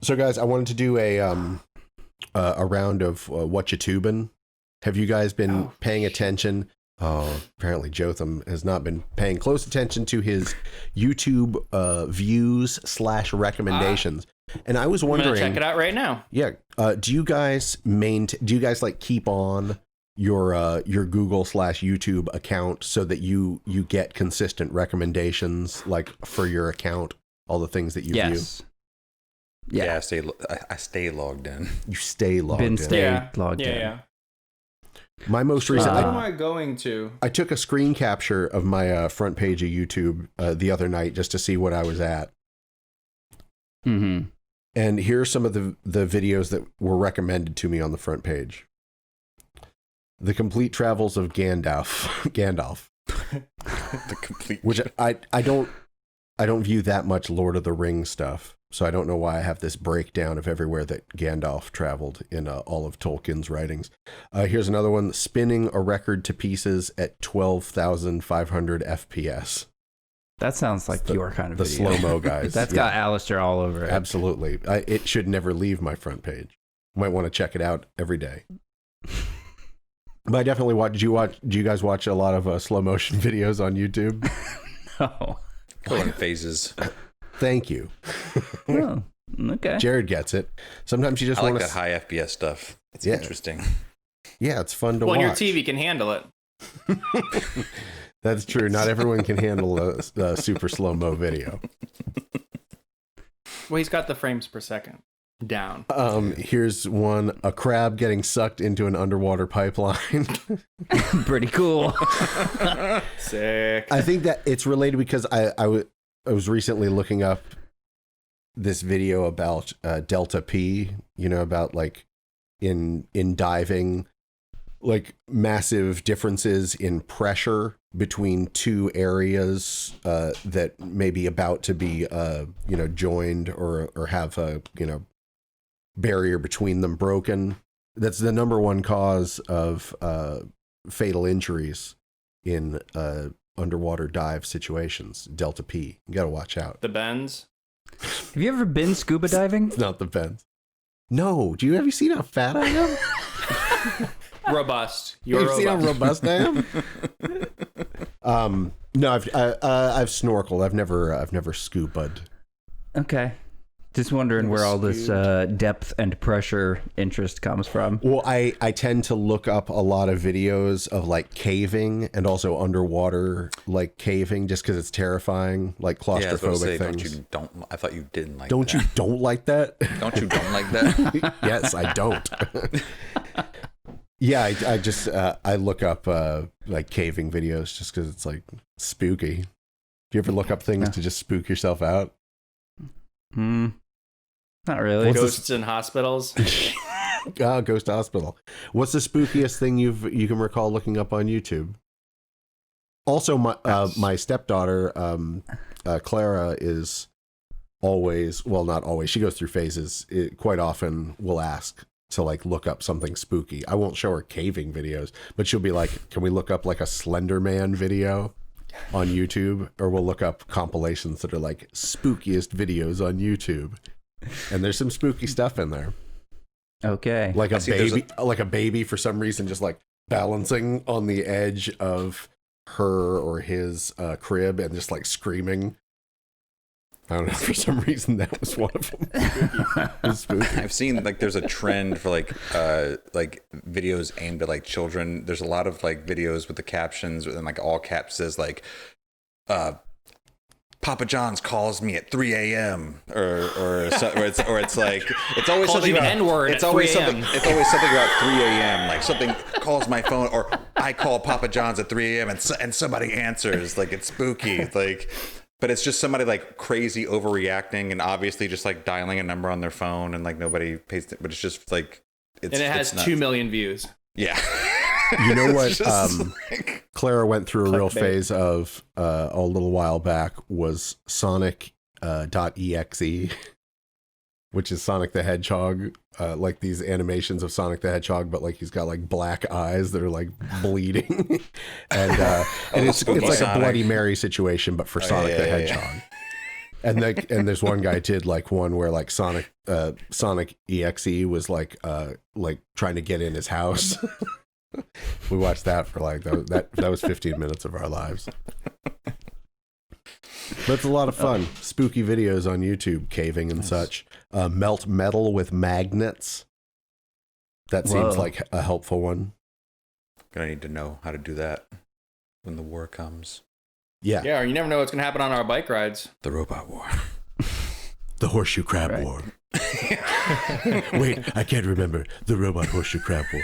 So, guys, I wanted to do a round of what you tubing. Have you guys been paying attention? Oh, apparently Jotham has not been paying close attention to his YouTube views / recommendations. And I was I'm wondering, gonna check it out right now. yeah, do you guys like keep on your Google / YouTube account so that you get consistent recommendations like for your account, all the things that you Yes. Yeah, Yeah. I stay logged in. view? You stay logged Been in. stay logged in. Yeah. My most recent, What Uh, am I going to? I took a screen capture of my front page of YouTube the other night just to see what I was at. Mm-hmm. And here are some of the videos that were recommended to me on the front page. The Complete Travels of Gandalf, The complete. which I don't view that much Lord of the Rings stuff. So I don't know why I have this breakdown of everywhere that Gandalf traveled in all of Tolkien's writings. Here's another one, Spinning a Record to Pieces at 12,500 FPS. That sounds like your kind of the video. slow-mo guys. That's Yeah. got Alistair all over it. Absolutely. It should never leave my front page. Might want to check it out every day. But I definitely watch. Do you guys watch a lot of slow motion videos on YouTube? Oh. Go in phases. Thank you. Oh, okay. Jared gets it. Sometimes you just I like want that to. high FPS stuff. It's Yeah. interesting. Yeah, it's fun to Well, watch. your TV can handle it. That's true. Not everyone can handle a super slow mo video. Well, he's got the frames per second down. Here's one: a crab getting sucked into an underwater pipeline. Pretty cool. Sick. I think that it's related because I was recently looking up this video about delta P, about like in diving, like massive differences in pressure between two areas that may be about to be joined or have a barrier between them broken. That's the number one cause of fatal injuries in underwater dive situations. Delta P. You gotta watch out. The bends. Have you ever been scuba diving? It's not the bends. No. Have you seen how fat I am? Robust. You're Have you seen how robust. robust I am? No, I've snorkeled. I've never scuba'd. Okay. Just wondering where all this depth and pressure interest comes from. Well, I tend to look up a lot of videos of like caving and also underwater like caving just because it's terrifying, like Yeah, I was about to claustrophobic say, things. I thought you didn't like Don't that. you don't like that? Don't you don't like that? Yes, I don't. Yeah, I just I look up like caving videos just because it's like spooky. Do you ever look up things to just spook yourself out? Not really. Ghosts in hospitals. Ghost Hospital. What's the spookiest thing you can recall looking up on YouTube? Also, my stepdaughter, Clara, is always, well, not always. She goes through phases. Quite often will ask to like look up something spooky. I won't show her caving videos, but she'll be like, "Can we look up like a Slender Man video on YouTube?" Or we'll look up compilations that are like spookiest videos on YouTube. And there's some spooky stuff in there. Okay. Like a see baby, like a baby for some reason, just like balancing on the edge of her or his crib and just like screaming. I don't know. For some reason, that was one of them. It was spooky. I've seen like there's a trend for like videos aimed at like children. There's a lot of like videos with the captions and like all caps says like Papa John's calls me at 3 a.m. or it's like it's always Calls something you the about N-word it's at always 3 something a.m.. it's always something about 3 a.m. like something calls my phone or I call Papa John's at 3 a.m. and somebody answers like it's spooky like. But it's just somebody like crazy overreacting and obviously just like dialing a number on their phone and like nobody pays it. But it's just like And it has nuts. 2 million views. Yeah. You know what? It's just like- Clara went through a real Clickbait. phase of a little while back was Sonic .exe, which is Sonic the Hedgehog, like these animations of Sonic the Hedgehog, but like he's got like black eyes that are like bleeding, and it's spooky like Sonic. a Bloody Mary situation, but for Sonic yeah, the yeah, Hedgehog. And there's one guy did like one where like Sonic EXE was like trying to get in his house. We watched that for like that was 15 minutes of our lives. But it's a lot of fun. Spooky videos on YouTube, caving and such. Melt metal with magnets. That seems Whoa. like a helpful one. Gonna need to know how to do that when the war comes. Yeah. Yeah, or you never know what's going to happen on our bike rides. The robot war. The horseshoe crab Right. war. Wait, I can't remember. The robot horseshoe crab war.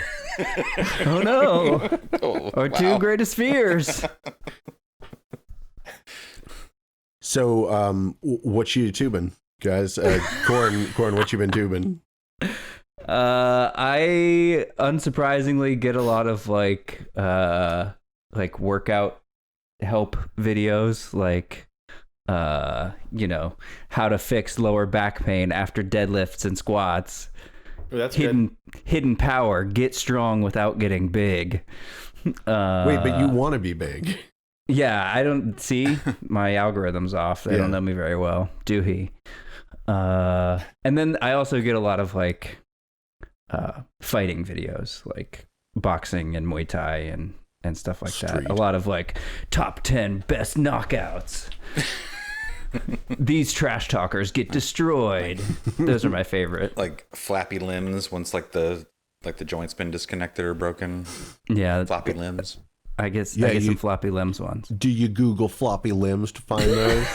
Oh no. Oh, Our two greatest fears. So, what you tubing, guys? Corn, what you been tubing? I unsurprisingly get a lot of like workout help videos, like how to fix lower back pain after deadlifts and squats. Ooh, that's good. Hidden power, get strong without getting big. Wait, but you want to be big. Yeah, I don't see my algorithm's off. They Yeah. don't know me very well, do he? And then I also get a lot of like fighting videos, like boxing and Muay Thai and stuff like that. Street. A lot of like top 10 best knockouts. These trash talkers get destroyed. Those are my favorite. Like flappy limbs once like the joint's been disconnected or broken. Yeah, Floppy limbs. I get Yeah, some floppy limbs ones. Do you Google floppy limbs to find those?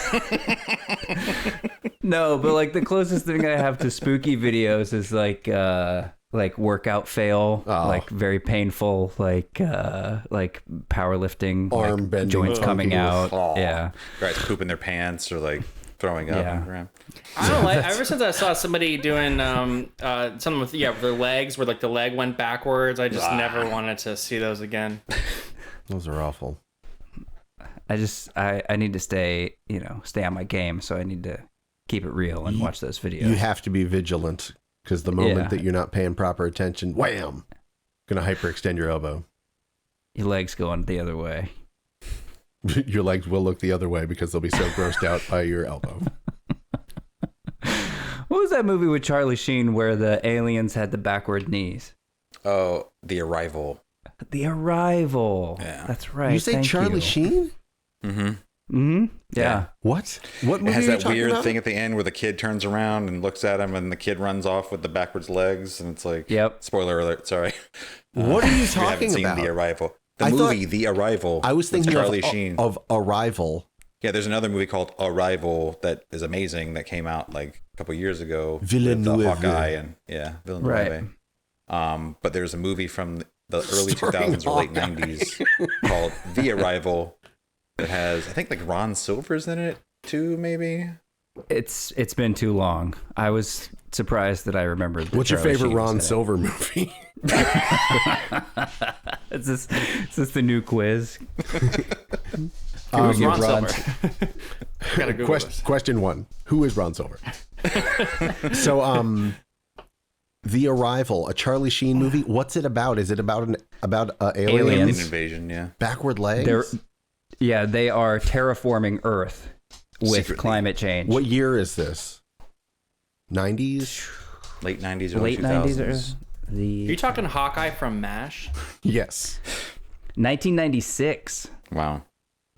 No, but like the closest thing I have to spooky videos is like workout fail, Oh. like very painful, like powerlifting, Arm like bending joints coming funky. out. Aw. Yeah, Guys pooping their pants or like throwing up Yeah. on the ground. I don't like. Ever since I saw somebody doing something with their legs, where like the leg went backwards, I just never wanted to see those again. Those are awful. I need to stay on my game, so I need to keep it real and watch those videos. You have to be vigilant because the moment Yeah. that you're not paying proper attention, wham, gonna hyperextend your elbow. Your legs going the other way. Your legs will look the other way because they'll be so grossed out by your elbow. What was that movie with Charlie Sheen where the aliens had the backward knees? Oh, The Arrival. The Arrival. Yeah. That's right. You say Thank Charlie you. Sheen? Mm-hmm. Mm-hmm. Yeah. What? What movie It has are you that talking weird about? thing at the end where the kid turns around and looks at him, and the kid runs off with the backwards legs, and it's like, Yep. spoiler alert. Sorry. What are you If you haven't talking seen about? The Arrival. The I thought- movie The Arrival. I was with thinking Charlie Sheen. of Arrival. Yeah, there's another movie called Arrival that is amazing that came out like a couple years ago. Villeneuve. With Hawkeye and Villeneuve. Right. But there's a movie from the early Starring 2000s or late Hawkeye. 90s called The Arrival that has, I think, like Ron Silver's in it too, maybe. It's been too long. I was surprised that I remembered. That What's your Charlie favorite Sheen was Ron in it. Silver movie? Is this the new quiz? Who's give Ron Ron- Silver? Gotta Google this. Question one: Who is Ron Silver? So, The Arrival, a Charlie Sheen movie. What's it about? Is it about aliens? Aliens. Alien invasion, yeah. Backward legs? They are terraforming Earth with Secretly. climate change. What year is this? 90s? Late 90s, early Late 2000s. 90s or Are the you talking Hawkeye from MASH? Yes. 1996. Wow.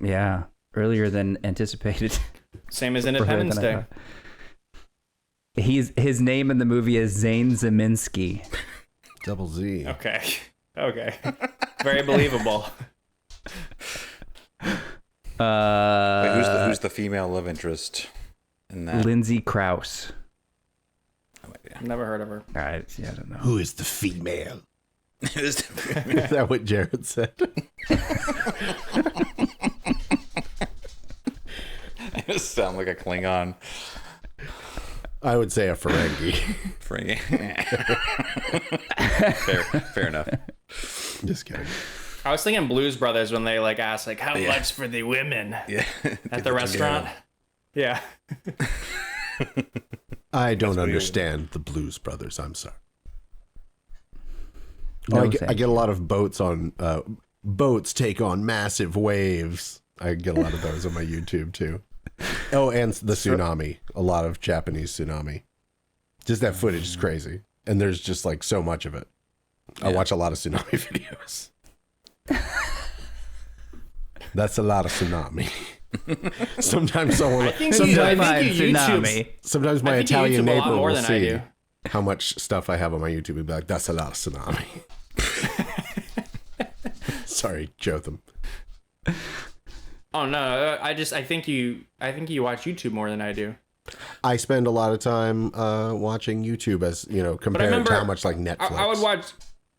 Yeah, earlier than anticipated. Same as Earlier Independence than I Day. thought. His name in the movie is Zane Zeminski. Double Z. Okay. Okay. Very believable. Wait, who's the female love interest in that? Lindsay Krause. Oh, yeah. Never heard of her. I don't know. Who is the female? Is Is that what Jared said? I sound like a Klingon. I would say a Ferengi. Fair enough. Just kidding. I was thinking Blues Brothers when they like asked like how much for the women Yeah. at the restaurant. Yeah. I don't weird. understand the Blues Brothers. I'm sorry. No, I get thank a lot of boats on boats take on massive waves. I get a lot of those on my YouTube too. Oh, and the tsunami. A lot of Japanese tsunami. Just that footage is crazy, and there's just like so much of it. I watch a lot of tsunami videos. That's a lot of tsunami. Sometimes someone, I think sometimes, you YouTube. Tsunami. sometimes my I think you Italian YouTube a lot neighbor more will than I see do. how much stuff I have on my YouTube and be like, "That's a lot of tsunami." Sorry, Jotham. Oh no, I think you watch YouTube more than I do. I spend a lot of time watching YouTube, as you know, compared to remember how much like Netflix. I would watch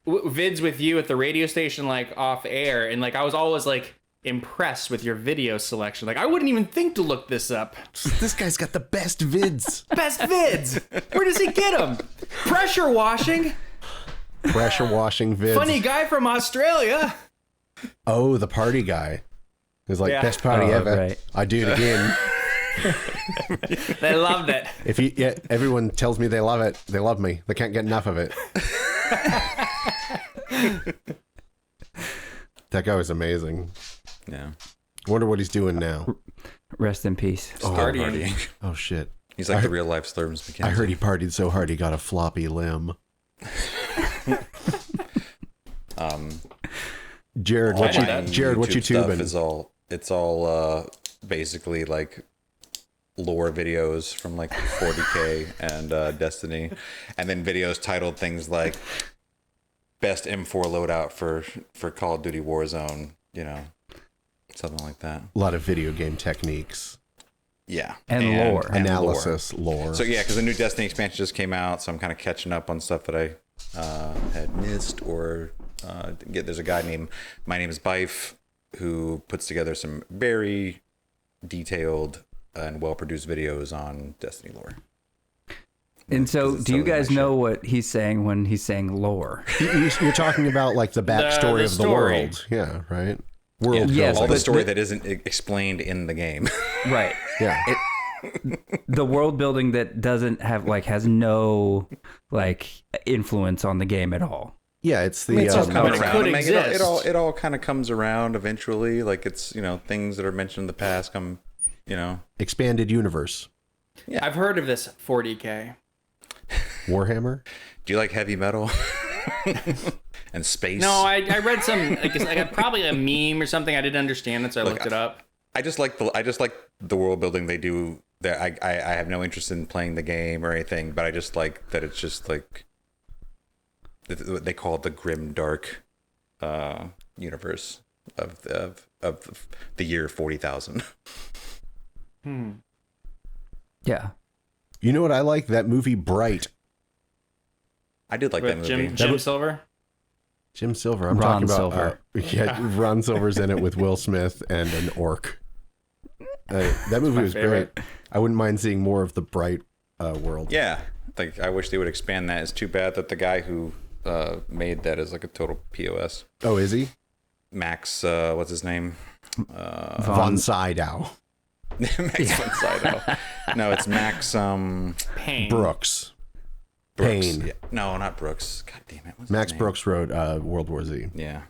vids with you at the radio station like off air, and like I was always like impressed with your video selection. Like I wouldn't even think to look this up. This guy's got the best vids. Best vids. Where does he get them? Pressure washing. Pressure washing vids. Funny guy from Australia. Oh, the party guy. He's like, Yeah. best party Oh, ever. right. I do it again. They loved it. If you, yeah, everyone tells me they love it. They love me. They can't get enough of it. That guy was amazing. Yeah. Wonder what he's doing now. Rest in peace. Partying. Oh shit! He's like I the heard- real life Slurms McKenzie. I heard he partied so hard he got a floppy limb. Jared, what you my Jared, what you YouTube stuff tubing? is it's all basically like lore videos from like 40K and Destiny, and then videos titled things like best M4 loadout for Call of Duty Warzone, you know, something like that. A lot of video game techniques, Yeah, And lore. and analysis, lore. So yeah, because the new Destiny expansion just came out, so I'm kind of catching up on stuff that I had missed or didn't get. There's a guy named My Name is Bife who puts together some very detailed and well-produced videos on Destiny lore. And so, It's do you totally guys my know what he's saying when he's saying lore? You're talking about like the backstory the of the story. world, yeah, right? World Yes, all building. the story but- that isn't explained in the game. Right. yeah. The world building that doesn't have has no influence on the game at all. Yeah, it's the it's all Coming But it around. could I mean, exist. it all kind of comes around eventually. Like it's, you know, things that are mentioned in the past come, you know. expanded universe. I've heard of this 40K. Warhammer. Do you like heavy metal and space? No, I read some like probably a meme or something. I didn't understand it, so I looked it up. I just like the world building they do. That I have no interest in playing the game or anything, but I just like that it's just like they call it the grim dark universe of the year 40,000. Yeah. You know what I like? That movie Bright. I did like that With movie. Jim Silver. Jim Silver. I'm Ron talking about Silver. yeah, Ron Silver's in it with Will Smith and an orc. That movie was favorite. great. I wouldn't mind seeing more of the Bright world. Yeah, like I wish they would expand that. It's too bad that the guy who made that is like a total POS. Oh, is he? Max, what's his name? Von Sydow. Max von Sydow. No, it's Max Pain. Brooks. Brooks. Payne. Yeah. No, not Brooks. God damn it. What's his Max name? Brooks wrote World War Z. Yeah.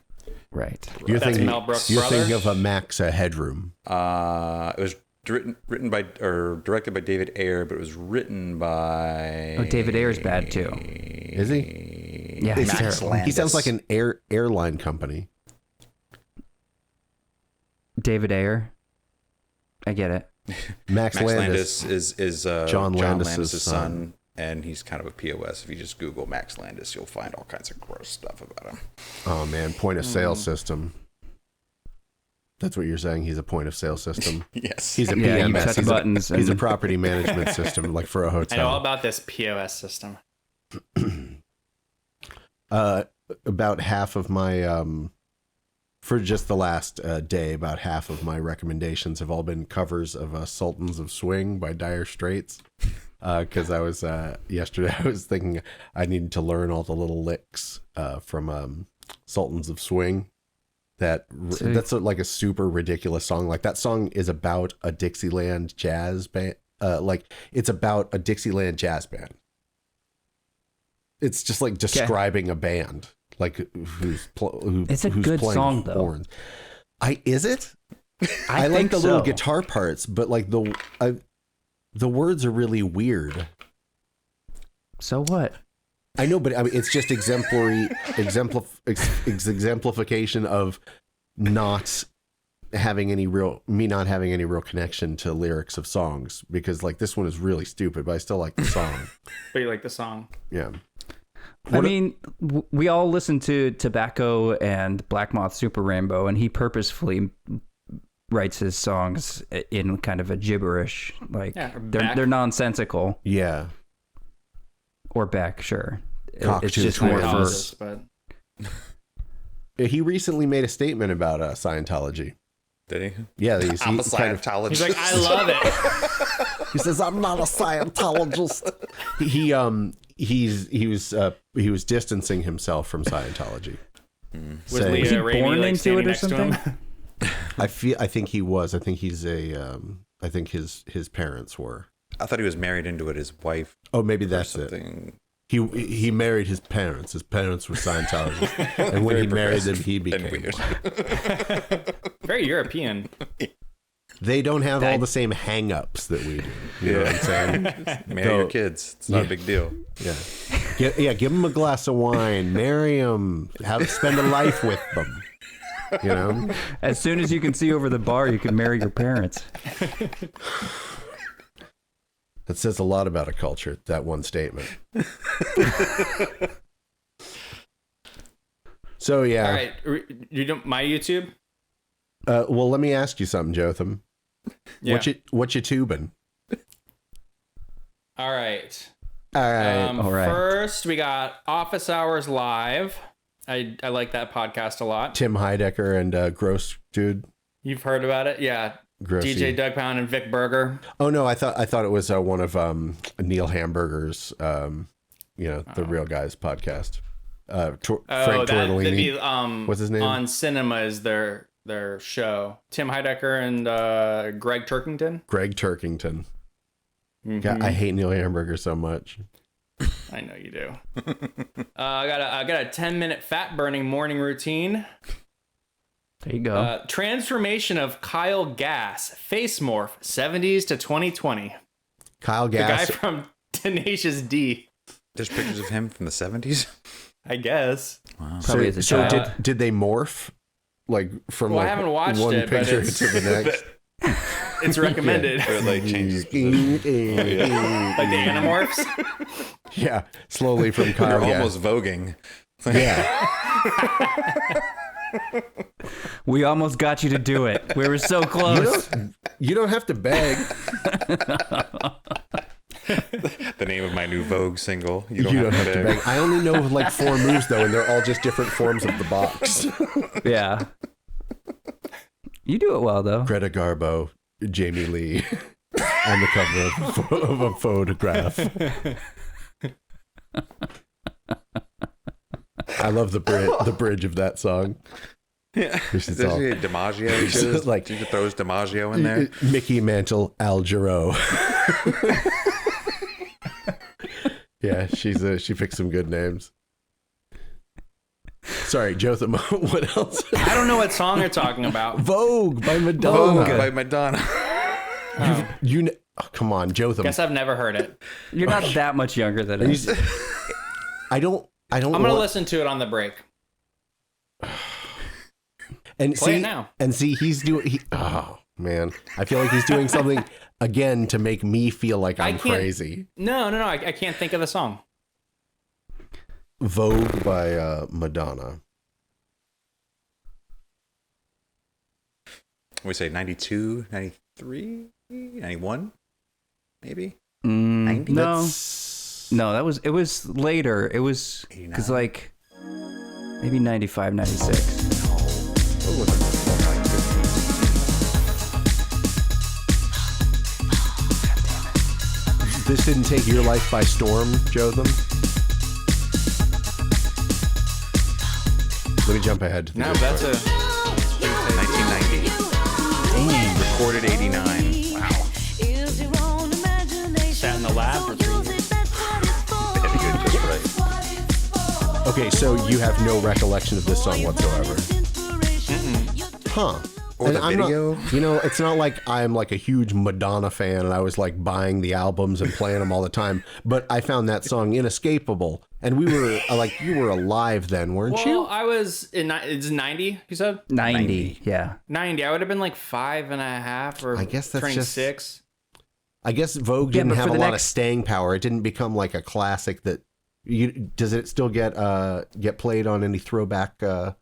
Right. You're That's thinking, Mel Brooks' you're brother? thinking of a Max Headroom. It was written by or directed by David Ayer, but it was written by. Oh, David Ayer's bad too. Is he? Yeah, he's Max terrible. Landis. He sounds like an airline company. David Ayer. I get it. Max, Max Landis. Landis is John Landis' Landis' son. son, and he's kind of a POS. If you just Google Max Landis, you'll find all kinds of gross stuff about him. Oh man, point of sale system. That's what you're saying. He's a point of sale system. Yes. He's a Yeah, you PMS. touch he's, buttons he's a and- property management system, like for a I know all hotel. about this POS system. About half of my for just the last day, about half of my recommendations have all been covers of Sultans of Swing by Dire Straits. Because I was yesterday, I was thinking I needed to learn all the little licks from Sultans of Swing. That's like a super ridiculous song. Like that song is about a Dixieland jazz band. Like it's about a Dixieland jazz band. It's just like describing a band, like who's It's a who's good playing song, though. horns. Is it? I like think the little so. guitar parts, but like the words are really weird. So what? I know, but I mean, it's just exemplification of not having any real connection to lyrics of songs, because like this one is really stupid, but I still like the song. But you like the song. Yeah. I mean, we all listen to Tobacco and Black Moth Super Rainbow, and he purposefully writes his songs in kind of a gibberish, like Yeah, or they're Beck. they're nonsensical. Yeah. Or Beck, sure. Cockatoo It's just twins. more for Analysis, but He recently made a statement about Scientology. Did he? Yeah, I'm a kind of- Scientologist. he's like, I love it. he says, "I'm not a Scientologist." He was distancing himself from Scientology. Was Saying- Leah Was he Ramey, born like, into standing it or next to something? him? I think he was. I think he's a. I think his parents were. I thought he was married into it. His wife Oh, maybe or that's it. something He married his parents. His parents were Scientologists, and when he married them, he became weird. one. Very European. They don't have all the same hang-ups that we do. You know what I'm saying? Marry your kids. It's not a big deal. Yeah. Give them a glass of wine. Marry them. Spend a life with them. You know? As soon as you can see over the bar, you can marry your parents. That says a lot about a culture, that one statement. So, yeah. All right, you don't my YouTube. Well, let me ask you something, Jotham. Yeah. What you tubing? All right. All right. all right. First, we got Office Hours Live. I like that podcast a lot. Tim Heidecker and Gross Dude. You've heard about it, yeah. Grossy. DJ Doug Pound and Vic Berger. Oh no, I thought it was one of Neil Hamburger's, the Real Guys podcast. Frank Tortellini. What's his name? On Cinema is their show. Tim Heidecker and Greg Turkington. Greg Turkington. Mm-hmm. God, I hate Neil Hamburger so much. I know you do. I got a 10-minute fat burning morning routine. There you go. Transformation of Kyle Gass, face morph, 70s to 2020. Kyle The Gass. guy from Tenacious D, There's pictures of him from the 70s. I guess. Wow. Probably as a So child. did they morph like from Well, I like haven't watched one it, but picture it's- to the next? It's recommended. It like changes. Like the Animorphs. Yeah, slowly from Kyle You're Gass. almost voguing. Yeah. We almost got you to do it. We were so close. You don't have to beg. The name of my new Vogue single. You You don't, have to beg. I only know like 4 moves though, and they're all just different forms of the box. Yeah. You do it well, though. Greta Garbo, Jamie Lee, on the cover of a photograph. I love the bridge of that song. Yeah. This Is is all- there DiMaggio? This is like- He throws DiMaggio in there. Mickey Mantle, Al Jarreau. Yeah, she picked some good names. Sorry, Jotham, what else? I don't know what song you're talking about. Vogue by Madonna. Vogue by Madonna. Come on, Jotham. Guess I've never heard it. You're not that much younger than us. I don't I'm gonna want- listen to it on the break. and Play see, it now. And see, oh man, I feel like he's doing something again to make me feel like I'm can't- crazy. No, I can't think of the song. Vogue by Madonna. We say 92, 93, 91, maybe. No, That's- no, it was later. It was 89? because like maybe 95, 96. What was it? This didn't take your life by storm, Jotham. Let me jump ahead to the No, good that's part. a 1990. Recorded 89. Wow. sat in the lab for 3 years. Had to get it just right. Okay, so you have no recollection of this song whatsoever. Huh. Or And the I'm not- video? it's not like I'm like a huge Madonna fan and I was like buying the albums and playing them all the time, but I found that song inescapable. And we were you were alive then, weren't Well, you? I was in. It's 90. You said 90. Yeah. 90. I would have been like 5.5 or I guess that's turning just- 6. I guess Vogue Yeah, didn't but have for a the lot of next- staying power. It didn't become like a classic that does it still get played on any throwback Yeah,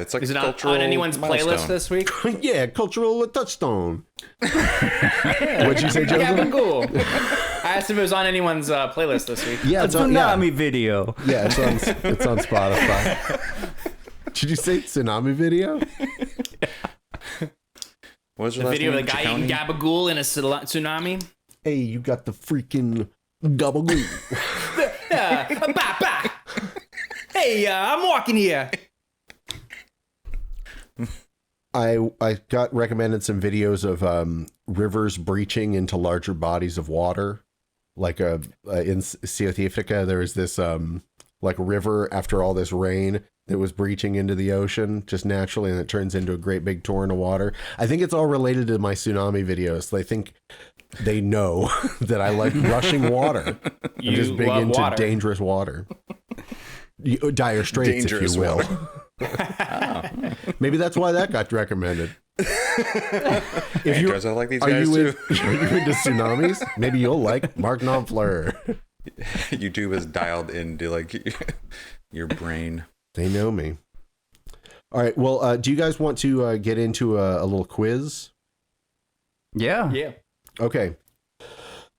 it's like Is it cultural on anyone's milestone. playlist this week? yeah, cultural touchstone. What'd you say, Yeah, Joseph? been cool. I asked if it was on anyone's playlist this week. Yeah, A it's on, yeah. tsunami video. Yeah, it's on Spotify. Did you say tsunami video? What was your The last video of name? the guy Ciccone? eating gabagool in a tsunami. Hey, you got the freaking gobble. Bah. Hey, I'm walking here. I got recommended some videos of rivers breaching into larger bodies of water, like in South Africa, there was this like river after all this rain that was breaching into the ocean just naturally, and it turns into a great big torrent of water. I think it's all related to my tsunami videos. They think they know that I like rushing water. I'm just big love into water. dangerous water. Dire straits, Dangerous if you will. water. Maybe that's why that got recommended. If Hey, you guys, I like these are guys you, too. are you into tsunamis? Maybe you'll like Mark Knopfler. YouTube is dialed into like your brain. They know me. All right. Well, do you guys want to get into a little quiz? Yeah. Yeah. Okay.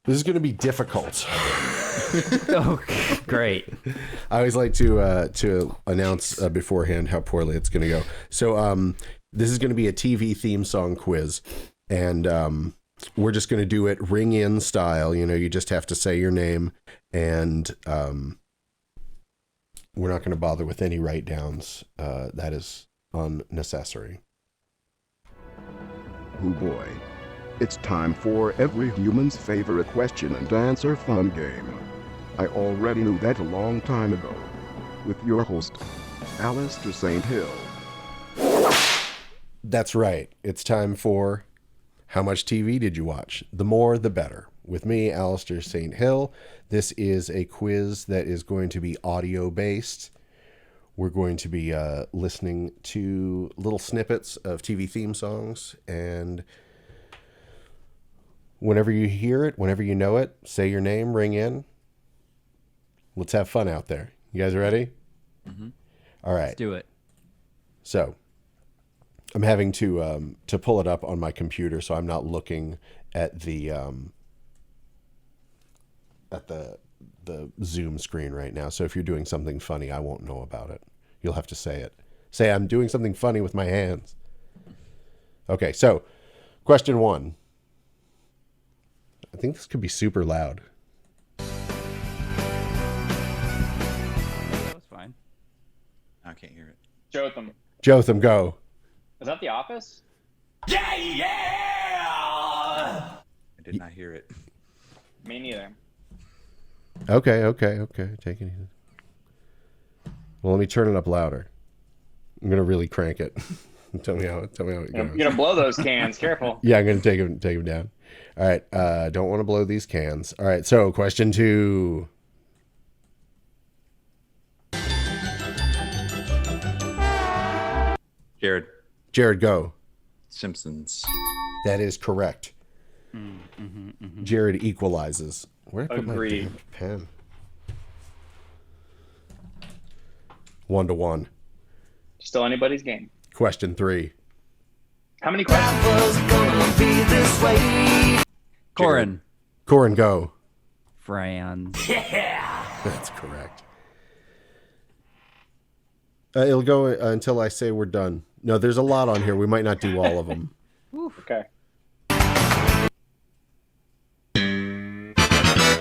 This is going to be difficult. Oh, great. I always like to announce beforehand how poorly it's going to go. So this is going to be a TV theme song quiz, and we're just going to do it ring in style. You know, you just have to say your name, and we're not going to bother with any write downs. That is unnecessary. Oh boy. It's time for every human's favorite question and answer fun game. I already knew that a long time ago. With your host, Alistair St. Hill. That's right. It's time for How Much TV Did You Watch? The more, the better. With me, Alistair St. Hill. This is a quiz that is going to be audio-based. We're going to be listening to little snippets of TV theme songs, and whenever you hear it, whenever you know it, say your name, ring in. Let's have fun out there. You guys ready? Mm-hmm. All right. Let's do it. So I'm having to pull it up on my computer, so I'm not looking at the Zoom screen right now. So if you're doing something funny, I won't know about it. You'll have to say it. Say, I'm doing something funny with my hands. Okay, so question 1. I think this could be super loud. That was fine. I can't hear it. Jotham. Jotham, go. Is that The Office? I did not hear it. Me neither. Okay. Take it easy. Well, let me turn it up louder. I'm gonna really crank it. Tell me how it goes. You're gonna blow those cans. Careful. Yeah, I'm gonna take him down. All right. Don't want to blow these cans. All right. So question 2. Jared, go. Simpsons. That is correct. Jared equalizes. Where did I put my Agreed. damn pen? 1-1. Still anybody's game. Question 3. How many questions? Corin. Corin, go. Franz. That's correct. It'll go until I say we're done. No, there's a lot on here. We might not do all of them. Okay.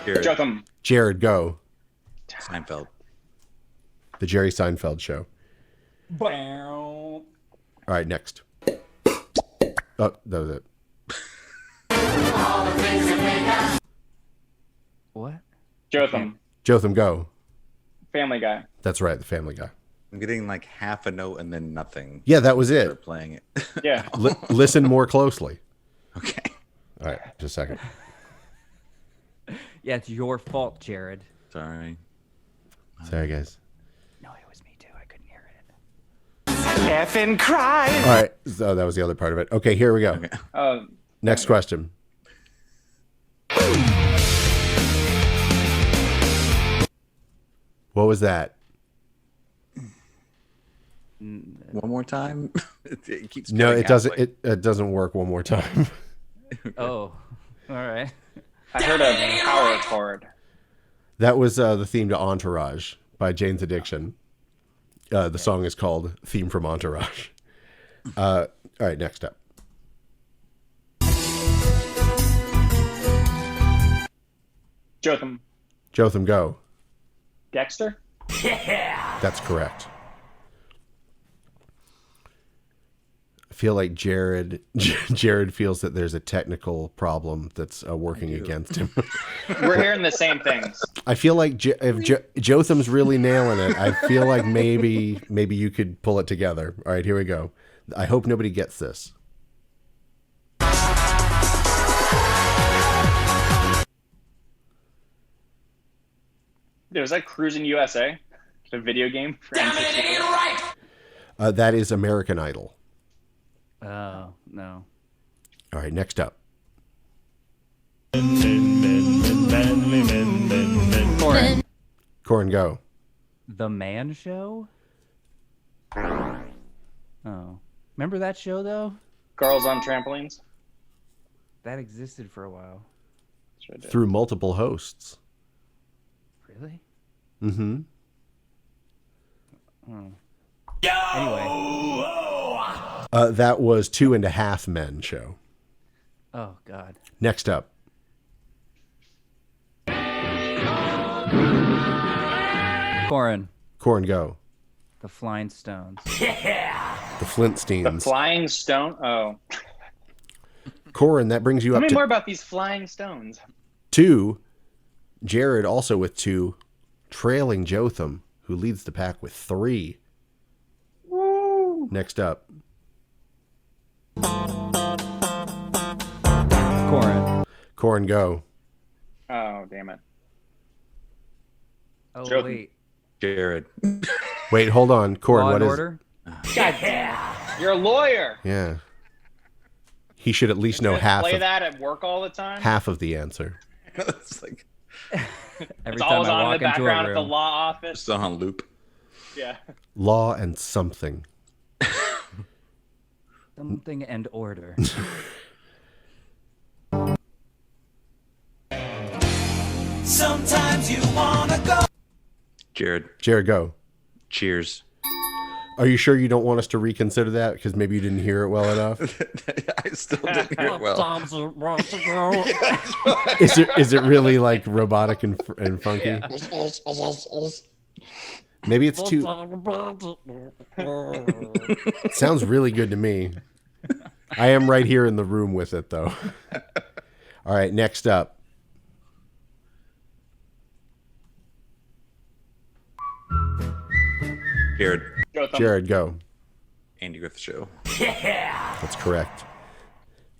Jared. Jotham. Jared, go. Seinfeld. The Jerry Seinfeld Show. Bow. All right, next. Oh, that was it. What? Jotham. Jotham, go. Family Guy. That's right, the Family Guy. I'm getting like half a note and then nothing. Yeah, that was Start it. playing it. Yeah. Listen more closely. Okay. All right, just a second. Yeah, it's your fault, Jared. Sorry. Sorry, guys. No, it was me too. I couldn't hear it. All right, so that was the other part of it. Okay, here we go. Okay. Next question. What was that? One more time. It keeps No, cutting it out, doesn't. like- It doesn't work one more time. Oh, all right. I heard a power chord. That was the theme to Entourage by Jane's Addiction. The song is called "Theme from Entourage." All right, next up. Jotham. Jotham, go. Dexter. That's correct. feel like Jared feels that there's a technical problem that's working against him. We're hearing the same things. I feel like if Jotham's really nailing it, I feel like maybe you could pull it together. All right, here we go. I hope nobody gets this. Dude, was that Cruising USA? A video game for N64? That is American Idol. Oh, no. All right, next up. Corin. Corin, go. The Man Show? Oh. Remember that show, though? Girls on Trampolines? That existed for a while. Sure did. Through multiple hosts. Really? Mm-hmm. Oh. Anyway. That was 2.5 Men show. Oh, God. Next up. Corin. Corin, go. The Flying Stones. The The Flintstones. Flying Stone? Oh. Corin, that brings you Tell up me to more about these Flying Stones. 2. Jared also with 2. Trailing Jotham, who leads the pack with 3. Woo! Next up. Corin. Corin, go. Oh, damn it. Oh, Jotham. wait. Jared. Wait, hold on. Corin, Law what and is... Order? God damn. You're a lawyer. Yeah. He should at least know You half play of, that at work all the time? half of the answer. It's like Every It's time always I on in walk the into a background at the room. law office. still on loop. Yeah. Law and something. Something and order. Sometimes you wanna go. Jared. Jared, go. Cheers. Are you sure you don't want us to reconsider that? Because maybe you didn't hear it well enough. I still didn't hear it well. Is it really like robotic and funky? Maybe it's too... It sounds really good to me. I am right here in the room with it, though. All right, next up. Jared. Jotham. Jared, go. Andy Griffith Show. That's correct.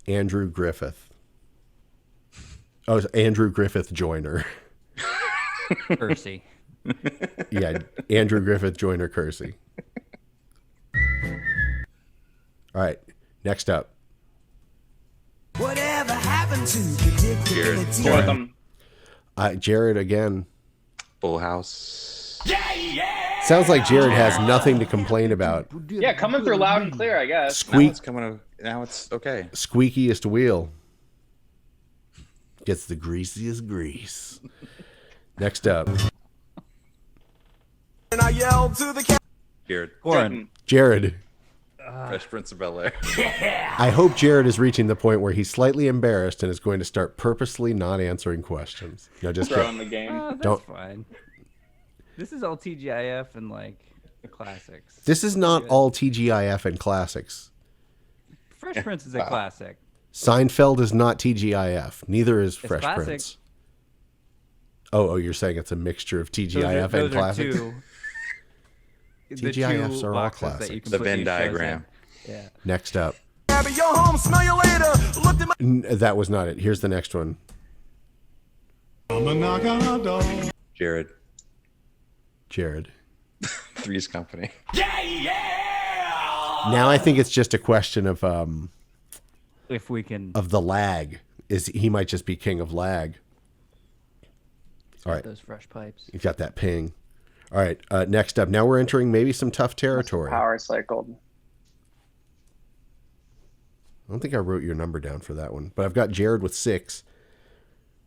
Andrew Griffith. Oh, it's Andrew Griffith Joyner. Percy. Yeah, Andrew Griffith Joyner Kersey. All right, next up. Whatever happened to predictability? Jotham. Jared again. Full House. Sounds like Jared has nothing to complain about. Yeah, coming through loud and clear, I guess. Now Squeak, it's coming. Now it's okay. squeakiest wheel gets the greasiest grease. Next up, And I yelled to the cat. Jared. Corin. Jared. Fresh Prince of Bel Air. I hope Jared is reaching the point where he's slightly embarrassed and is going to start purposely not answering questions. No, just Throwing kidding. the game. That's Don't- fine. This is all TGIF and like the classics. This is not all TGIF and classics. Fresh Prince is a classic. Seinfeld is not TGIF. Neither is Fresh classic. Prince. Oh, you're saying it's a mixture of Those TGIF are, and those are classics? two. The TGIFs two are all boxes that you can The put Venn these shows in. diagram. Yeah. Next up. Abby, yo home, smell you later. Looked at my That was not it. Here's the next one. Jared. Jared. Three's Company. Now I think it's just a question of If we can the lag. He might just be king of lag. All right. those fresh pipes. You got that ping. All right. Next up. Now we're entering maybe some tough territory. I Power cycled. don't think I wrote your number down for that one, but I've got Jared with 6.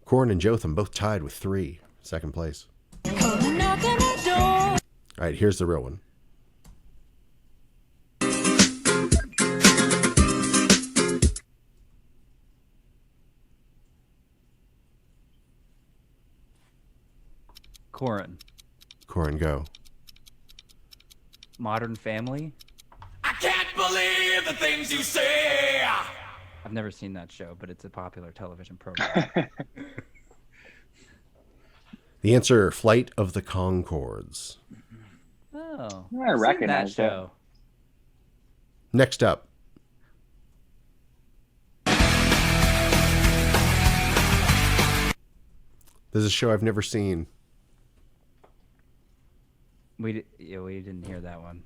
Corin and Jotham both tied with 3. Second place. All right. Here's the real one. Corin. Corin, go. Modern Family. I can't believe the things you say. I've never seen that show, but it's a popular television program. The answer, Flight of the Conchords. Oh, I I've seen recognize that that. show. Next up. This is a show I've never seen. We didn't hear that one.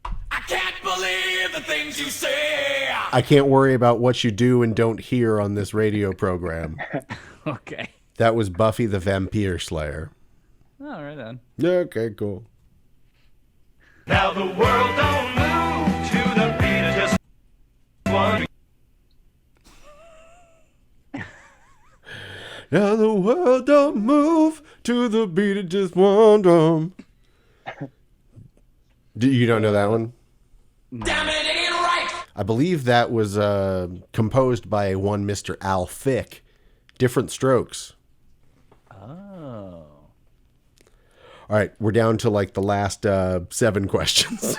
I can't believe the things you say. I can't worry about what you do and don't hear on this radio program. Okay. That was Buffy the Vampire Slayer. Oh, right on. Okay, cool. Now the world don't move to the beat of just one. Now the world don't move to the beat of just one drum. You don't know that one? Damn it, ain't right. I believe that was composed by one Mr. Al Fick. Different Strokes. Oh. All right, we're down to like the last 7 questions.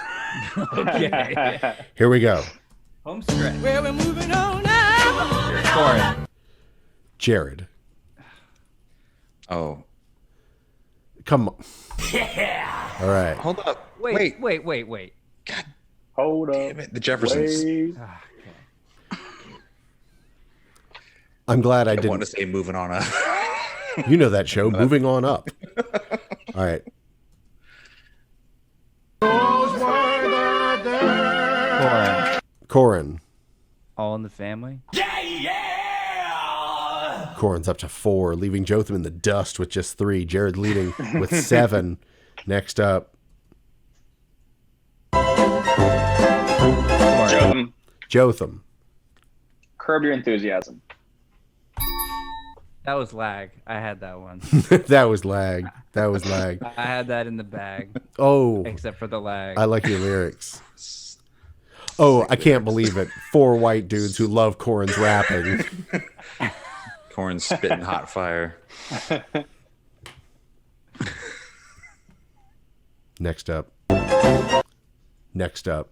Okay. Here we go. Home stretch. Well, we're moving on now. Corin. Jared, Oh, come on. All right. hold up. Wait. Hold up. Damn it, the Jeffersons. Wait. I'm glad I I want didn't. to say moving on up. You know that show, Moving On Up. All right. Corin. All in the Family. Corin's up to 4, leaving Jotham in the dust with just 3. Jared leading with 7. Next up, Jotham. Curb Your Enthusiasm. That was lag. I had that one. That was lag. That was lag. I had that in the bag, Oh, except for the lag. I like your lyrics. Oh, I can't believe it. 4 white dudes who love Corin's rapping. Corn spitting hot fire. Next up. Next up.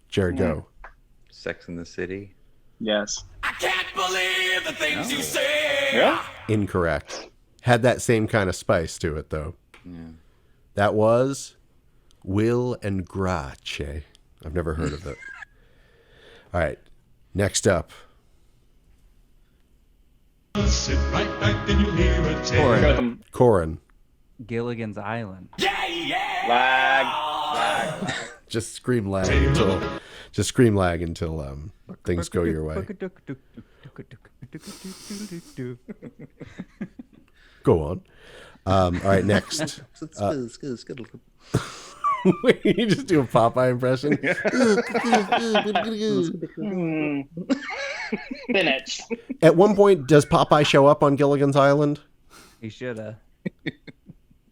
Jared, go. Sex in the City. Yes. I can't believe the things you say. Yeah. Incorrect. Had that same kind of spice to it, though. Yeah. That was Will and Grace. I've never heard of it. All right. Next up. Sit right back and you'll hear a tale. Corin. Jotham. Corin. Gilligan's Island. Lag. Just scream lag until things go your way. Go on. All right, next. Wait, you just do a Popeye impression? Spinach. At one point, does Popeye show up on Gilligan's Island? He shoulda.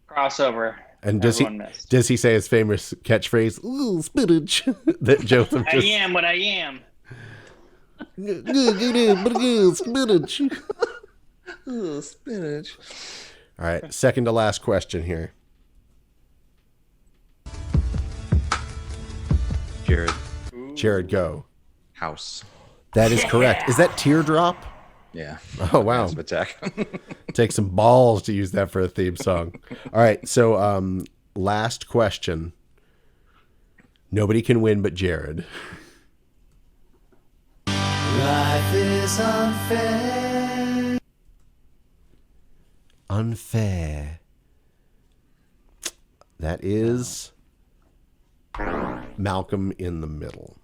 Crossover. And does Everyone missed. he say his famous catchphrase, "Ooh, spinach," that Jotham I just am what I am. spinach. Oh, spinach. All right, second to last question here. Jared, go. House. That is correct. Is that Teardrop? Yeah. Oh, wow. Massive Attack. Take some balls to use that for a theme song. All right, so last question. Nobody can win but Jared. Life is unfair. Unfair. That is Malcolm in the Middle.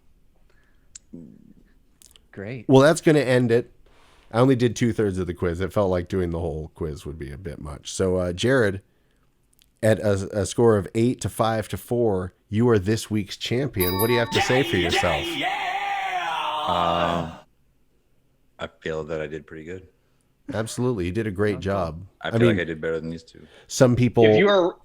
Great. Well, that's going to end it. I only did 2/3 of the quiz. It felt like doing the whole quiz would be a bit much. So, Jared, at a score of 8 to 5 to 4, you are this week's champion. What do you have to say for yourself? I feel that I did pretty good. Absolutely. You did a great job. I feel like I did better than these two. Some people... If you were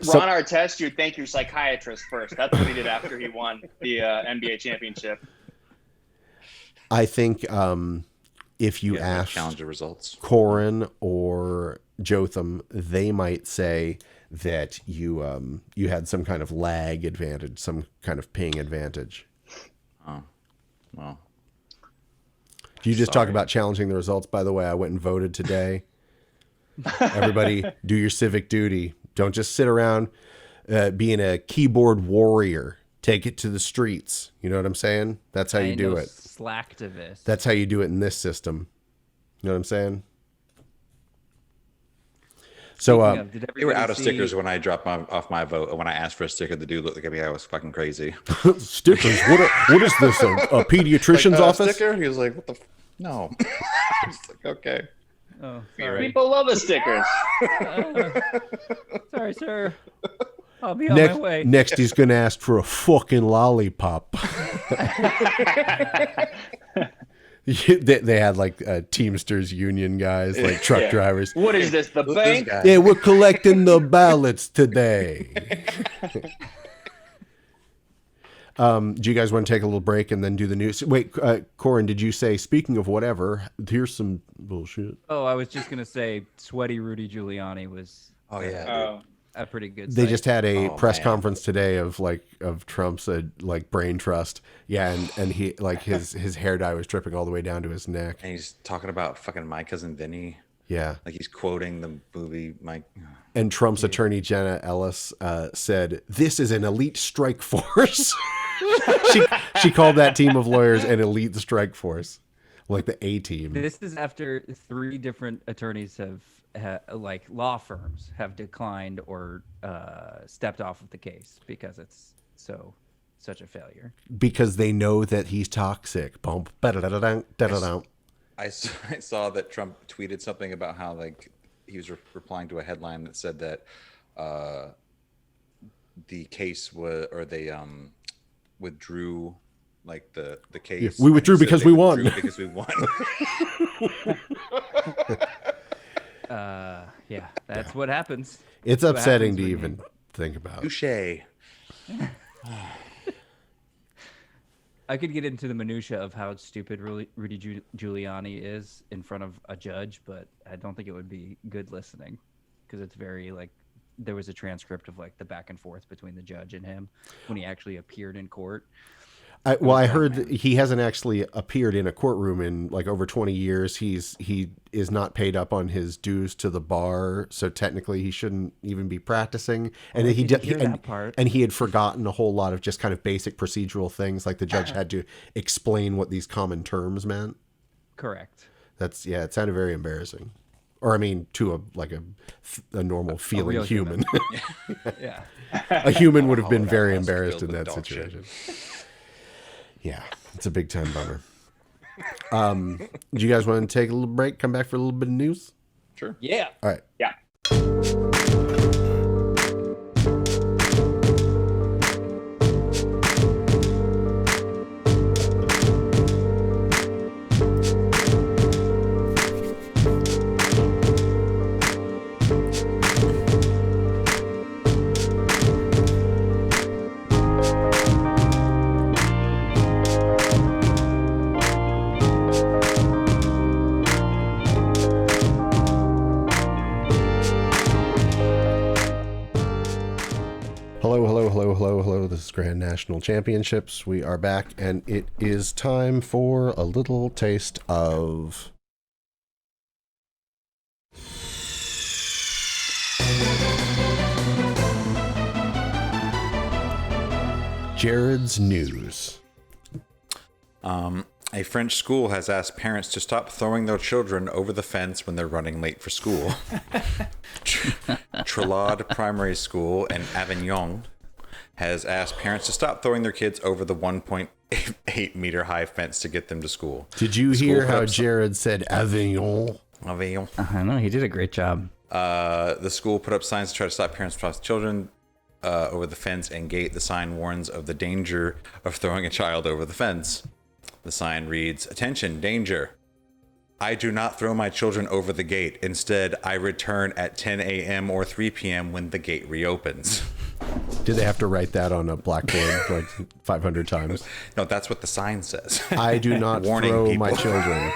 So- Ron Artest, you'd thank your psychiatrist first. That's what he did after he won the NBA championship. I think if you Yeah, asked challenge the results. Corin or Jotham, they might say that you had some kind of lag advantage, some kind of ping advantage. Oh, well. You just talk about challenging the results. By the way, I went and voted today. Everybody, do your civic duty. Don't just sit around being a keyboard warrior. Take it to the streets. You know what I'm saying? That's how you do it. Slacktivist. That's how you do it in this system. You know what I'm saying? So They were out of stickers when I dropped off my vote. And when I asked for a sticker, the dude looked at me. I was fucking crazy. stickers. What is this? A pediatrician's office? Sticker? He was like, "What the? No." I was like, "Okay." Oh, sorry. People love the stickers. Sorry, sir. I'll be on my way. Next, he's going to ask for a fucking lollipop. They had like Teamsters union guys, like truck drivers. What is this, the bank? Yeah, we're collecting the ballots today. Do you guys want to take a little break and then do the news? Wait, Corin, did you say, speaking of whatever, here's some bullshit? Oh, I was just going to say Sweaty Rudy Giuliani was a pretty good They site. just had a press conference today of Trump's brain trust. Yeah, and he his hair dye was dripping all the way down to his neck. And he's talking about fucking My Cousin Vinny. Yeah. Like he's quoting the movie Mike. And Trump's attorney, Jenna Ellis, said, "This is an elite strike force." she called that team of lawyers an elite strike force, like the A team. This is after 3 different attorneys like law firms have declined or stepped off of the case because it's such a failure. Because they know that he's toxic. I saw that Trump tweeted something about how he was replying to a headline that said that the case was, or they withdrew the case. Yeah, we withdrew because we won. Because we won. Yeah, that's what happens. It's upsetting to even think about. Touché. I could get into the minutia of how stupid Rudy Giuliani is in front of a judge, but I don't think it would be good listening because it's very there was a transcript of the back and forth between the judge and him when he actually appeared in court. I heard that he hasn't actually appeared in a courtroom in over 20 years. He is not paid up on his dues to the bar, so technically he shouldn't even be practicing. And and he had forgotten a whole lot of just kind of basic procedural things, like the judge had to explain what these common terms meant. Correct. It sounded very embarrassing. Or I mean, to a normal feeling human. Yeah. A human would have been very embarrassed in that situation. Yeah, it's a big time bummer. Do you guys want to take a little break, come back for a little bit of news? Sure. Yeah. All right. Yeah. Hello. This is Grand National Championships. We are back, and it is time for a little taste of... Jared's News. A French school has asked parents to stop throwing their children over the fence when they're running late for school. Trelade Primary School in Avignon has asked parents to stop throwing their kids over the 1.8 meter high fence to get them to school. Did you hear how Jared said Avignon? Avignon. I know, he did a great job. The school put up signs to try to stop parents from tossing children over the fence and gate. The sign warns of the danger of throwing a child over the fence. The sign reads, "Attention, danger. I do not throw my children over the gate. Instead, I return at 10 a.m. or 3 p.m. when the gate reopens." Did they have to write that on a blackboard 500 times? No, that's what the sign says. I do not Warning throw people. my children.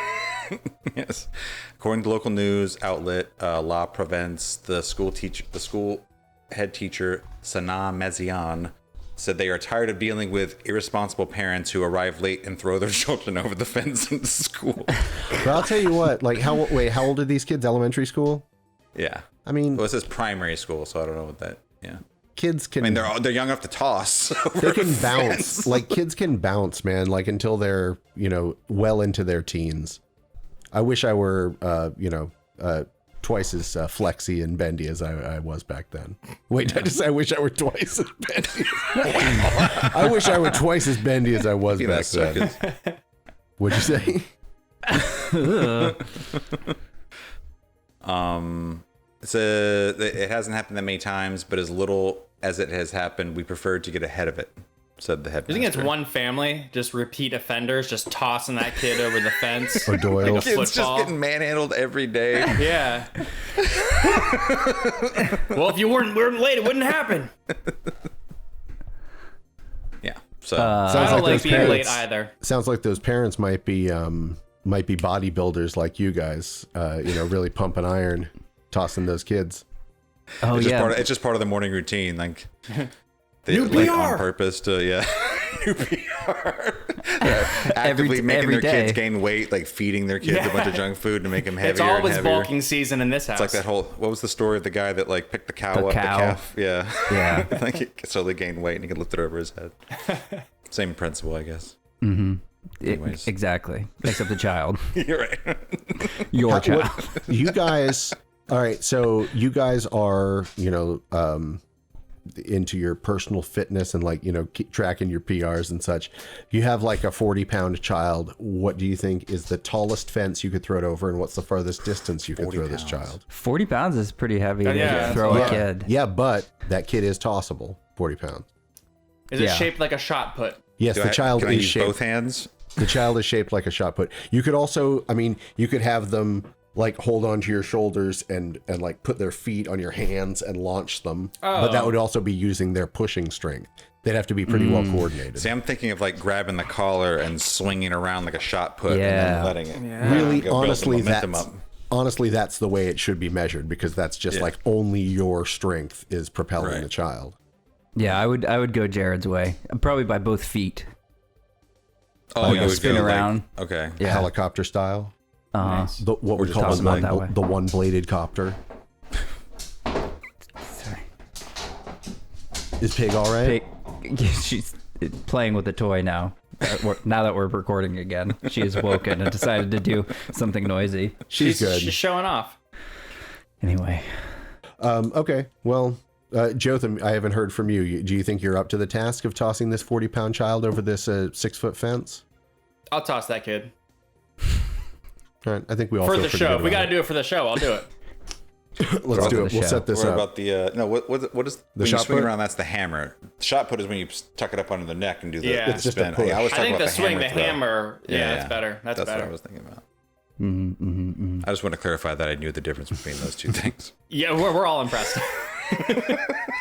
Yes. According to local news outlet La Provence, the school head teacher, Sana Mezian, said they are tired of dealing with irresponsible parents who arrive late and throw their children over the fence into school. But I'll tell you what, like, how old are these kids? Elementary school? Yeah. I mean, Well, it says primary school, so I don't know what that. Yeah. kids can. I mean, they're young enough to toss. They can bounce. Like, kids can bounce, man. Like, until they're, well into their teens. I wish I were, twice as flexy and bendy as I was back then. Wait, I wish I were twice as bendy. I wish I were twice as bendy as I was back then. What'd you say? It hasn't happened that many times, but as little as it has happened, we prefer to get ahead of it, said the headmaster. I think it's one family, just repeat offenders, just tossing that kid over the fence. Or Doyle. Like a Kids football. just getting manhandled every day. Yeah. Well, if you weren't late, it wouldn't happen. Yeah. So Sounds I don't like those being late parents- either. Sounds like those parents might be bodybuilders like you guys. Really pumping iron, tossing those kids. Oh it's just yeah. it's just part of the morning routine. Like they New like PR. on purpose to new PR. They're actively making every their kids day. gain weight, like feeding their kids a bunch of junk food to make them heavier It's and always heavier. bulking season in this house. It's like that whole. What was the story of the guy that like picked the cow The up, cow. the calf? Yeah. Yeah. Like he slowly gained weight and he could lift it over his head. Same principle, I guess. Anyways. Exactly. Except the child. You're right. Your child. You guys, all right. So you guys are, into your personal fitness and keep tracking your PRs and such. You have like a 40-pound child. What do you think is the tallest fence you could throw it over, and what's the farthest distance you could 40 throw this pounds. child? 40 pounds is pretty heavy Yeah, to that's throw a a lot. kid. Yeah, but that kid is tossable. 40 pounds. Is it Yeah. shaped like a shot put? Yes, the child can I is use shaped. both hands? The child is shaped like a shot put. You could also, you could have them like hold onto your shoulders and like put their feet on your hands and launch them. But that would also be using their pushing strength. They'd have to be pretty well coordinated. See, I'm thinking of like grabbing the collar and swinging around like a shot put and Yeah. then letting it. Really, go build some honestly, momentum that's up. that's the way it should be measured, because that's just Yeah. like only your strength is propelling Right. the child. Yeah, I would go Jared's way. Probably by both feet. Oh, you would spin go around. Like, okay. Yeah. Helicopter style. What we just call toss them the, that way. the one-bladed copter. Is Pig all right? She's playing with a toy now. Now that we're recording again, she is woken and decided to do something noisy. She's good. She's showing off. Anyway, Okay. Well, Jotham, I haven't heard from you. Do you think you're up to the task of tossing this 40-pound child over this 6-foot fence? I'll toss that kid. All right. I think we all For feel the pretty show. good If we about got to do it for the show, I'll do it. Let's do it. the We'll show. set this What up. about the no? What is when shot you swing put? around? That's the hammer. The shot put is when you tuck it up under the neck and do the, Yeah. the It's just a spin. push. Hey, I was I talking think about the swing, the throw. hammer. Yeah, that's better. That's better. what I was thinking about. I just want to clarify that I knew the difference between those two things. Yeah, we're all impressed.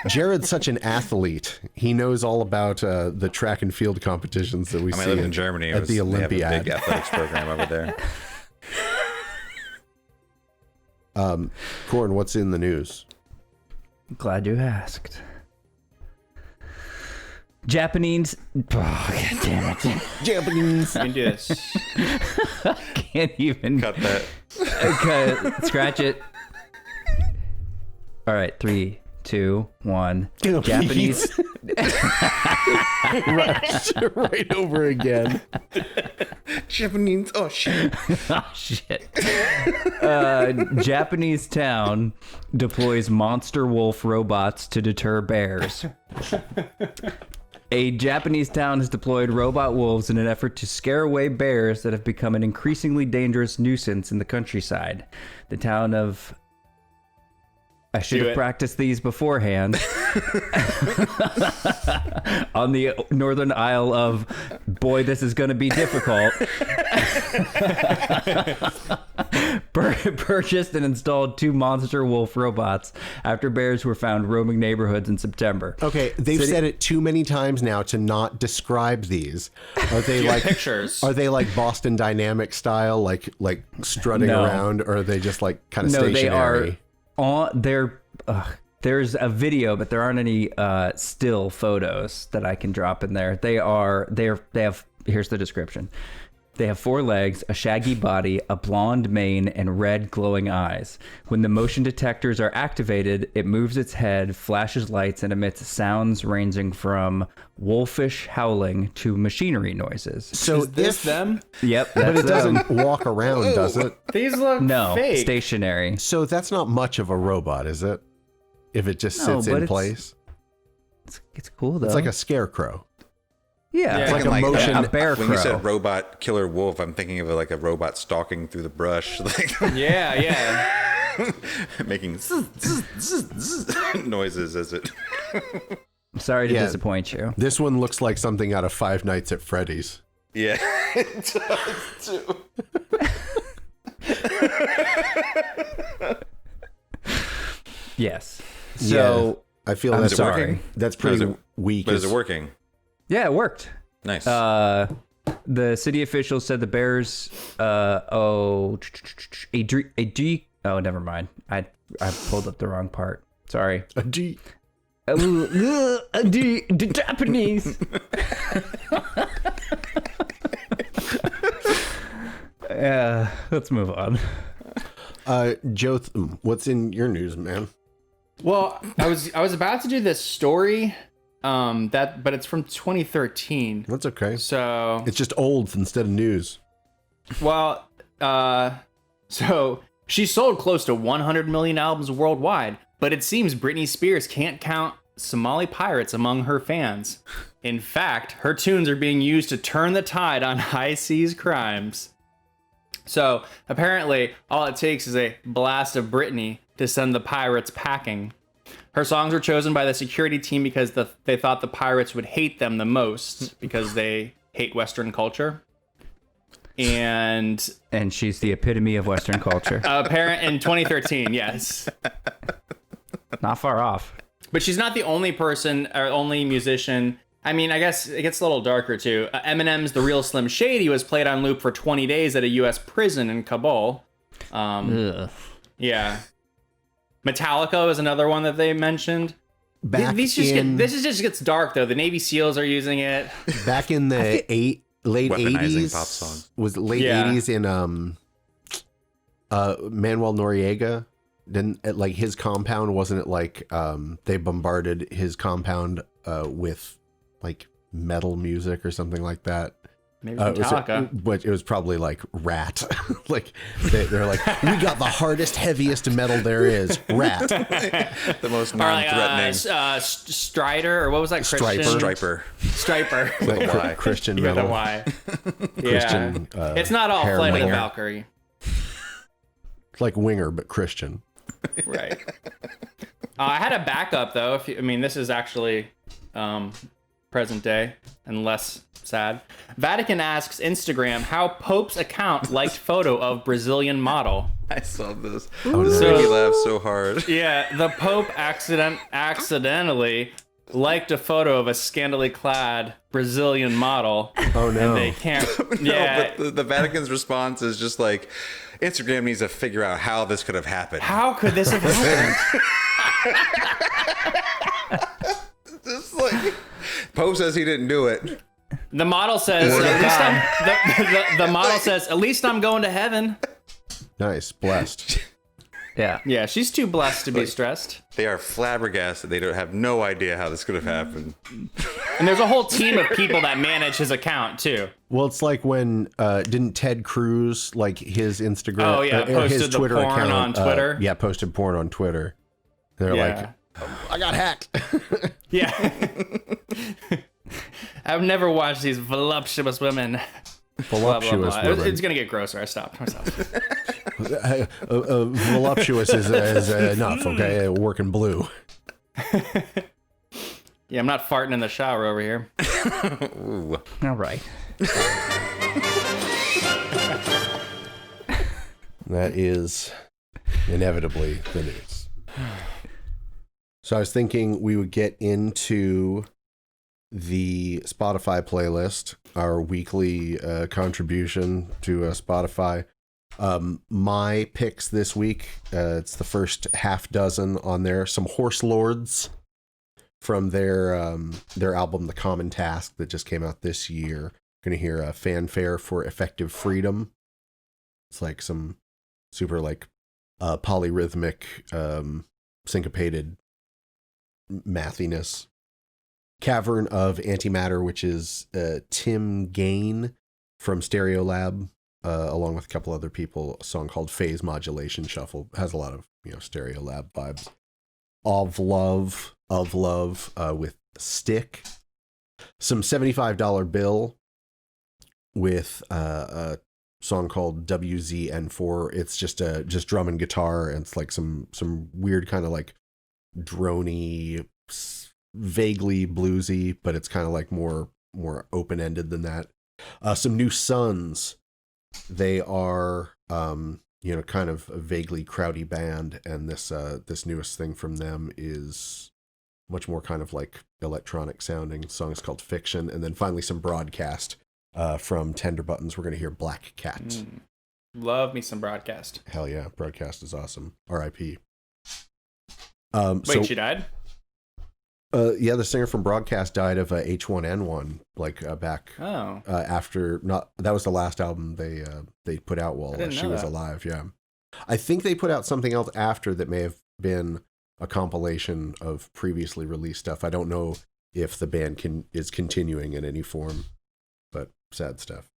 Jared's such an athlete. He knows all about the track and field competitions that we I mean, I see lived in Germany. at the They have a Olympiad. big athletics program over there. Corin, what's in the news? glad you asked. Japanese. Oh, God damn it! Japanese. You can do this. Can't even. Cut that. Okay, scratch it. All right, 3, 2, 1. Please. Japanese. right over again. Japanese. Oh shit. Oh shit. Japanese town deploys monster wolf robots to deter bears. A Japanese town has deployed robot wolves in an effort to scare away bears that have become an increasingly dangerous nuisance in the countryside. The town of... I should Do have it. practiced these beforehand. On the northern isle of... Boy, this is going to be difficult. purchased and installed 2 monster wolf robots after bears were found roaming neighborhoods in September. Okay, they've said it too many times now to not describe these. Are they like pictures. Are they like Boston Dynamic style, like strutting No. around, or are they just like kind of No, stationary? they are on. There's a video, but there aren't any still photos that I can drop in there. They have. Here's the description. They have 4 legs, a shaggy body, a blonde mane, and red glowing eyes. When the motion detectors are activated, it moves its head, flashes lights, and emits sounds ranging from wolfish howling to machinery noises. So Is this them? Yep, but that's it doesn't walk around, does it? These look No, fake. stationary. So that's not much of a robot, is it? If it just No, sits but in it's- place, It's cool though. it's like a scarecrow. yeah, It's like Thinking a motion. a bear When you crow. said robot killer wolf, I'm thinking of like a robot stalking through the brush, like Yeah. making noises as it. Sorry to Yeah. disappoint you. This one looks like something out of Five Nights at Freddy's. Yeah, it does too. Yes. So I feel I'm that's sorry. working? That's But is pretty it- weak. But is it working? yeah, it worked. Nice. The city officials said the Bears. Oh, never mind. I pulled up the wrong part. Sorry. A G. The Japanese. Let's move on. Joe, what's in your news, man? Well, I was about to do this story, but it's from 2013. That's okay. So It's just old instead of news. well, so she sold close to 100 million albums worldwide, but it seems Britney Spears can't count Somali pirates among her fans. In fact, her tunes are being used to turn the tide on high seas crimes. So apparently, all it takes is a blast of Britney to send the pirates packing. Her songs were chosen by the security team because they thought the pirates would hate them the most because they hate Western culture. And She's the epitome of Western culture. in 2013, yes. Not far off. But she's not the only person or only musician. I mean, I guess it gets a little darker too. Eminem's The Real Slim Shady was played on loop for 20 days at a U.S. prison in Kabul. Ugh. Yeah. Metallica is another one that they mentioned. Back This just gets dark though. The Navy SEALs are using it. back in the late Weaponizing 80s. pop songs. Was it late Yeah. 80s in Manuel Noriega? Didn't it, like his compound, wasn't it like they bombarded his compound with like metal music or something like that? Maybe It was- Metallica. but it was probably like Rat. Like they're like, we got the hardest, heaviest metal there is, Rat. The most Or like non-threatening. Strider, or what was that? Christian? Striper. Striper. Like Y. Christian You got the metal. Y. Christian, Yeah. It's not all hair Flight of the metal. Valkyrie. Like Winger, but Christian. Right. I had a backup though. This is actually present day and less sad. Vatican asks Instagram how Pope's account liked photo of Brazilian model. I saw this. no. This made me laugh so hard. Yeah, the Pope accidentally liked a photo of a scantily clad Brazilian model. Oh no. And they can't. No, Yeah. but the Vatican's response is just like, Instagram needs to figure out how this could have happened. How could this have happened? Just like, Pope says he didn't do it. The model says, the model says, at least I'm going to heaven. Nice, blessed. Yeah. Yeah, she's too blessed to be stressed. They are flabbergasted. They don't have no idea how this could have happened. And there's a whole team of people that manage his account too. Well, it's like when didn't Ted Cruz, like his Instagram, Oh, yeah, or his posted the Twitter porn account on Twitter? yeah, posted porn on Twitter. They're Yeah. like, I got hacked. Yeah. I've never watched these voluptuous women. Blah, blah, Voluptuous blah. women. It's gonna get grosser. I stopped myself. Voluptuous is enough. Okay, working blue. Yeah, I'm not farting in the shower over here. Ooh. All right. That is inevitably the news. So I was thinking we would get into the Spotify playlist, our weekly contribution to Spotify. My picks this week, it's the first half dozen on there. Some Horse Lords from their album The Common Task that just came out this year. Going to hear a Fanfare for Effective Freedom. It's like some super like polyrhythmic, syncopated mathiness. Cavern of Antimatter, which is Tim Gain from Stereolab, along with a couple other people. A song called Phase Modulation Shuffle. Has a lot of Stereolab vibes. Of Love with Stick. Some $75 Bill with a song called WZN4. It's just drum and guitar, and it's like some weird kind of like droney, vaguely bluesy, but it's kind of like more open-ended than that. Some New Sons. They are kind of a vaguely crowdy band, and this newest thing from them is much more kind of like electronic sounding. The song is called Fiction. And then finally some Broadcast from Tender Buttons. We're going to hear Black Cat. Love me some Broadcast. Hell yeah, Broadcast is awesome. R.I.P. Wait, she died? Yeah, the singer from Broadcast died of H1N1, back after that was the last album they put out while she was alive. Yeah, I think they put out something else after that may have been a compilation of previously released stuff. I don't know if the band is continuing in any form, but sad stuff.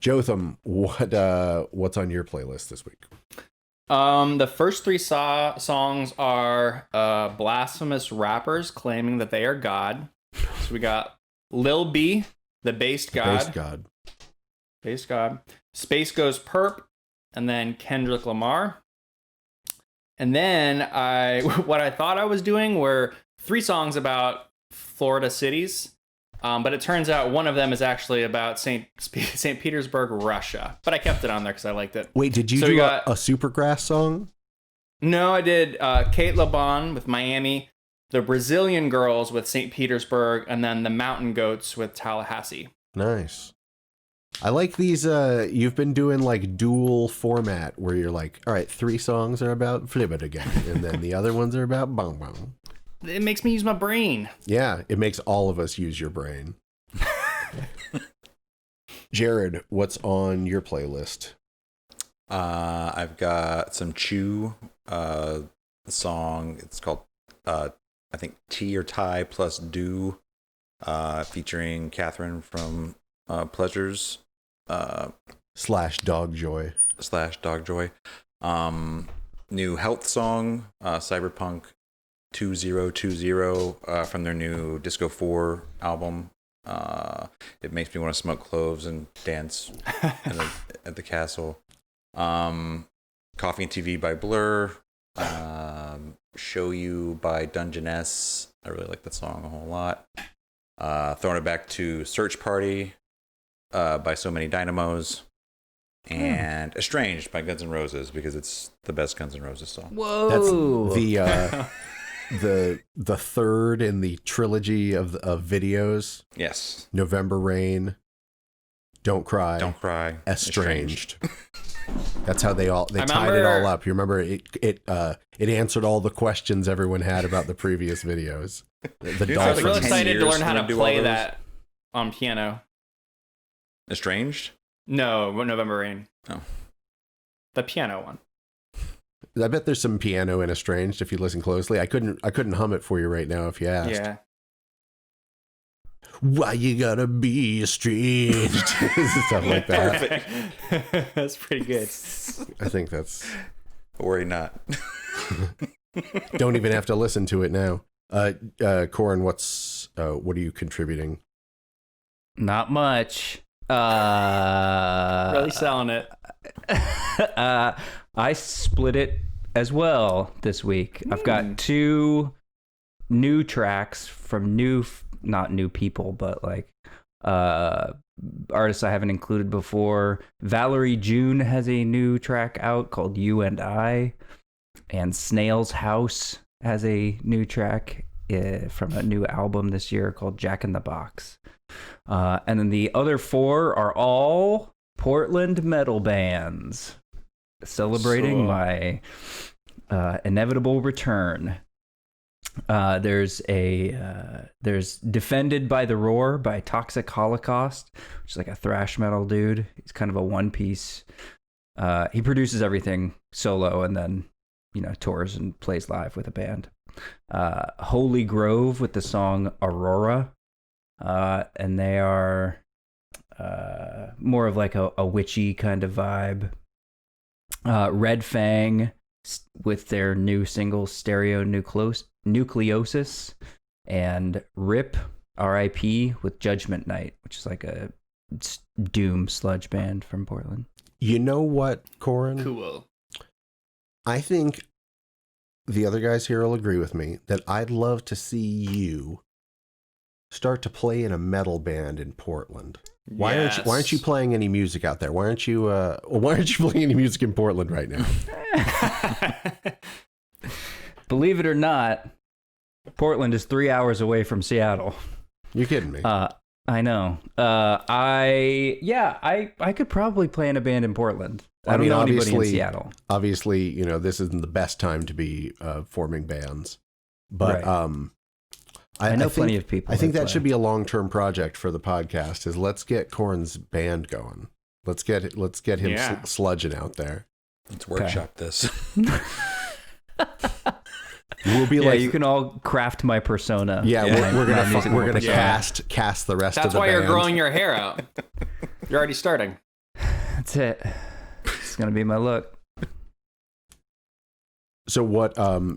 Jotham, what's on your playlist this week? The first three songs are blasphemous rappers claiming that they are God. So we got Lil B, the Based God. Based God. Space Goes Perp, and then Kendrick Lamar. And then what I thought I was doing were 3 songs about Florida cities. But it turns out one of them is actually about St. Petersburg, Russia. But I kept it on there because I liked it. Wait, did you do a Supergrass song? No, I did Kate LeBon with Miami, the Brazilian Girls with St. Petersburg, and then the Mountain Goats with Tallahassee. Nice. I like these. You've been doing like dual format where you're like, all right, 3 songs are about Flip It Again, and then the other ones are about Bong Bong. It makes me use my brain. Yeah, it makes all of us use your brain. Jared, what's on your playlist? I've got some Chew, song. It's called, I think, Tea or Tie plus Do, featuring Catherine from Pleasures. Slash Dogjoy. New Health song, Cyberpunk 2020, from their new Disco 4 album. It makes me want to smoke cloves and dance at the castle. Coffee and TV by Blur. Show You by Dungeness. I really like that song a whole lot. Throwing it back to Search Party by So Many Dynamos. And Estranged by Guns N' Roses, because it's the best Guns N' Roses song. Whoa! That's the third in the trilogy of videos. Yes. November Rain, Don't Cry, Estranged. That's how they tied it all up. You remember it answered all the questions everyone had about the previous videos. The I was really dolphins. excited to learn how to play that on piano. Estranged? No, November Rain. Oh. The piano one. I bet there's some piano in Estranged if you listen closely. I couldn't hum it for you right now if you asked. Yeah. Why you gotta be estranged? Stuff like that. Perfect. That's pretty good. I think that's. Worry not. Don't even have to listen to it now. Corin, what are you contributing? Not much. Really selling it. I split it as well this week. I've got 2 new tracks from not new people, but like artists I haven't included before. Valerie June has a new track out called You and I. And Snail's House has a new track from a new album this year called Jack in the Box. And then the other 4 are all Portland metal bands celebrating my inevitable return. There's Defended by the Roar by Toxic Holocaust, which is like a thrash metal dude. He's kind of a one-piece. He produces everything solo and then, tours and plays live with a band. Holy Grove with the song Aurora. And they are more of like a witchy kind of vibe. Red Fang with their new single Stereo Nucleosis, and RIP R.I.P. with Judgment Night, which is like a doom sludge band from Portland. You know what, Corin? Cool. I think the other guys here will agree with me that I'd love to see you start to play in a metal band in Portland. Why aren't you playing any music out there? Why aren't you playing any music in Portland right now? Believe it or not, Portland is 3 hours away from Seattle. You're kidding me. I know. I could probably play in a band in Portland. I don't know anybody in Seattle. Obviously, this isn't the best time to be forming bands, but right. I know plenty of people. I think that should be a long-term project for the podcast. Is let's get Corin's band going. Let's get him sludging out there. Let's workshop this. We'll be like, you can all craft my persona. Yeah, we're gonna cast the rest of the band. That's why you're growing your hair out. You're already starting. That's it. It's gonna be my look. So what?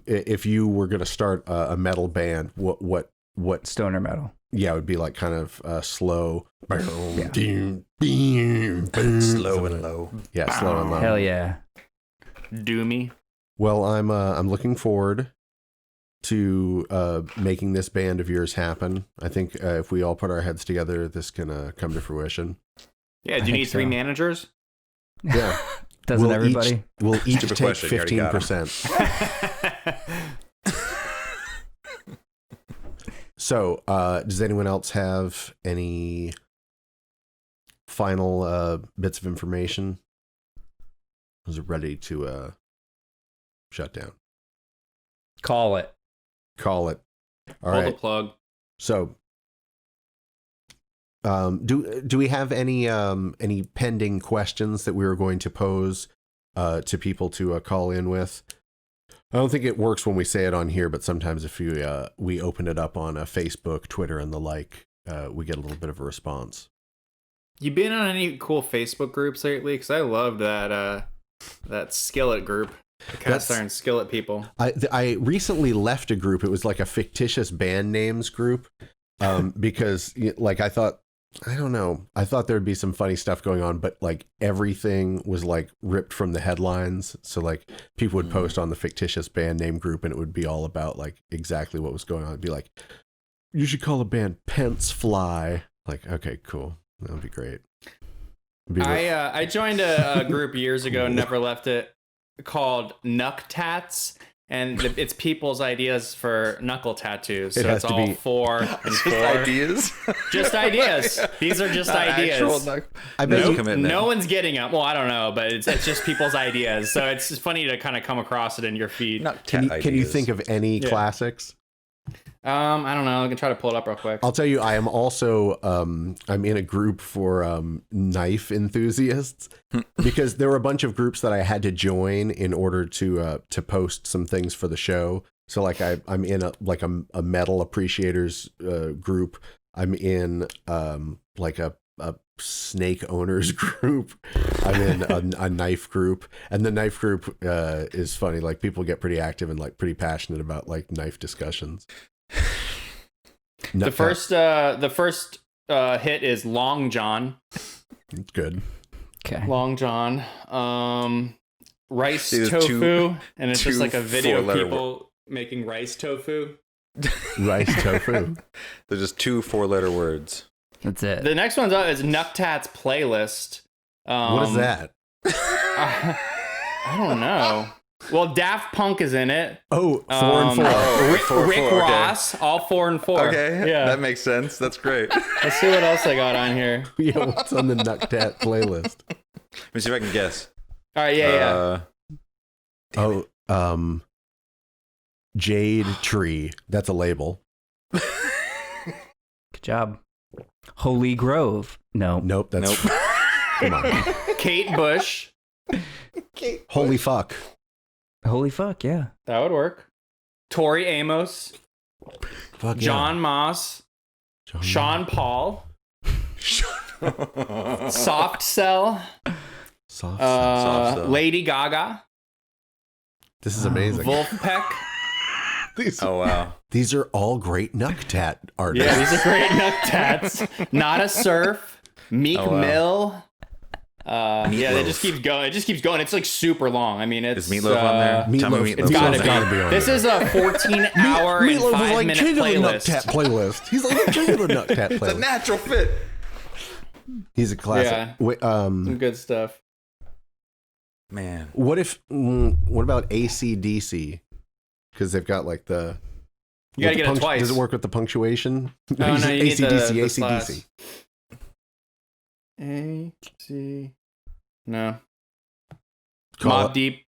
If you were gonna start a metal band, what stoner metal? Yeah, it would be like kind of slow. Slow and low. Yeah, slow and low. Hell yeah. Doomy. Well, I'm looking forward to making this band of yours happen. I think if we all put our heads together, this can come to fruition. Yeah, do you need 3 managers? Yeah. Doesn't everybody? We'll each take 15%. So, does anyone else have any final bits of information? Is it ready to shut down? Call it. All Pull right. the plug. So, do we have any pending questions that we were going to pose to people to call in with? I don't think it works when we say it on here, but sometimes if we open it up on Facebook, Twitter, and the like, we get a little bit of a response. You been on any cool Facebook groups lately? Because I love that Skillet group. The cast iron Skillet people. I recently left a group. It was like a fictitious band names group because like I thought there'd be some funny stuff going on, but like everything was like ripped from the headlines. So like people would post on the fictitious band name group and it would be all about like exactly what was going on. It'd be like, you should call a band Pence Fly. Like, okay, cool. That would be great. I joined a group years ago and never left it, called Knuck Tats, and it's people's ideas for knuckle tattoos. So it's all 4 and 4 ideas. Just ideas. These are just ideas. I bet No one's getting them. Well, I don't know, but it's just people's ideas. So it's just funny to kind of come across it in your feed. Can you think of any classics? I don't know. I can try to pull it up real quick. I'll tell you, I am also I'm in a group for knife enthusiasts because there were a bunch of groups that I had to join in order to post some things for the show. So like I'm in a metal appreciators group. I'm in like a snake owners group. I'm in a knife group, and the knife group is funny. Like people get pretty active and like pretty passionate about like knife discussions. The first hit is Long John. Good. Okay. Long John. Rice tofu, and it's just like a video of people making rice tofu. Rice tofu. They're just 2 4-letter words. That's it. The next one's up is Nucktat's playlist. What is that? I don't know. Well, Daft Punk is in it. Oh, 4 and 4. Rick, 4 and 4, okay. Ross, all 4 and 4. Okay, Yeah. that makes sense. That's great. Let's see what else I got on here. Yeah, what's on the Nucktat playlist? Let me see if I can guess. All right, yeah. Jade Tree. That's a label. Good job. Holy Grove. No. Nope, that's Nope. Come on. Kate Bush. Holy fuck. Holy fuck, yeah. That would work. Tori Amos. Fuck yeah. John Moss. John Sean Paul. Soft Cell. Soft. Cell. Lady Gaga. This is amazing. Wolfpack. Oh wow. These are all great Nucktat artists. Yeah, these are great Nucktats. Not a Surf. Meek Oh, wow. Mill. Yeah, it just keeps going. It just keeps going. It's like super long. I mean, it's Is Meatloaf on there? Tell me Meatloaf- Meatloaf's It's gotta on be. there. gotta be on This there. is a 14-hour and Meatloaf is 5-minute like king of the playlist. Nucktat playlist. He's like the king of the Nucktat It's a playlist. natural fit. He's a classic. Yeah. Wait, Some good stuff. Man. what about AC/DC? Because they've got like the. You gotta with the get it twice. Does it work with the punctuation? Oh, no, you need the AC/DC, slash. AC/DC. AC. No. Call Mobb it- Deep.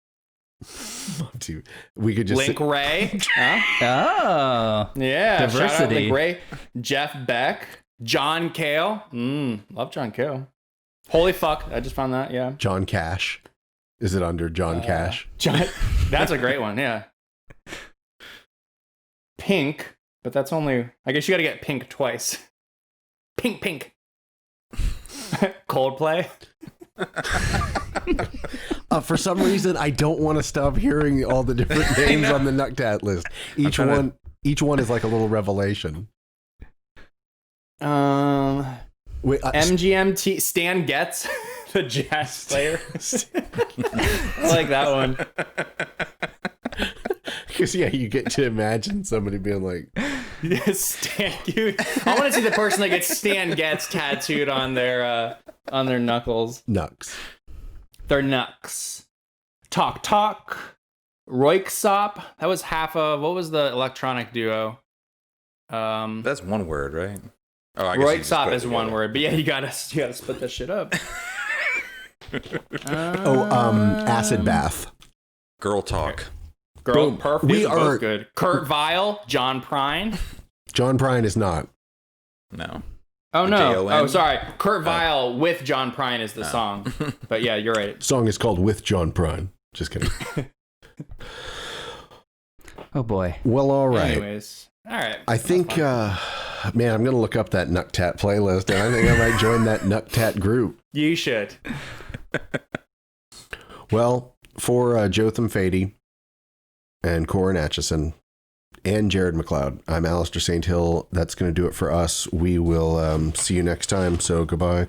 Dude, we could just Link Ray. Huh? Oh. Yeah. Shout out Diversity. Link Ray. Jeff Beck. John Cale. Love John Cale. Holy fuck. I just found that. Yeah. John Cash. Is it under John Cash? John. That's a great one. Yeah. Pink. But that's only. I guess you gotta get Pink twice. Pink. Coldplay. For some reason, I don't want to stop hearing all the different names on the Nucktat list. Each trying one is like a little revelation. Wait, MGMT. Stan Getz, the jazz player. I like that one. because yeah, you get to imagine somebody being like, Stan, dude. I want to see the person that gets Stan Getz tattooed on their knuckles. Nux. Their knucks. Talk. Royksop. That was half of what was the electronic duo? That's one word, right? Oh, I guess you just put Royksop it is one together. word, but yeah, you gotta split that shit up. Acid Bath. Girl talk. Girl, Boom. perfect. We These are are- both good. Kurt Vile, John Prine. John Prine is not. No. Oh no! J-O-N? Oh, sorry. Kurt Vile with John Prine is the song. But yeah, you're right. Song is called With John Prine. Just kidding. Oh boy. Well, all right. Anyways, all right. I think, man, I'm going to look up that Nucktat playlist, and I think I might join that Nucktat group. You should. Well, for Jotham Fady and Corin Atchison and Jared McLeod, I'm Alistair St. Hill. That's going to do it for us. We will see you next time. So goodbye.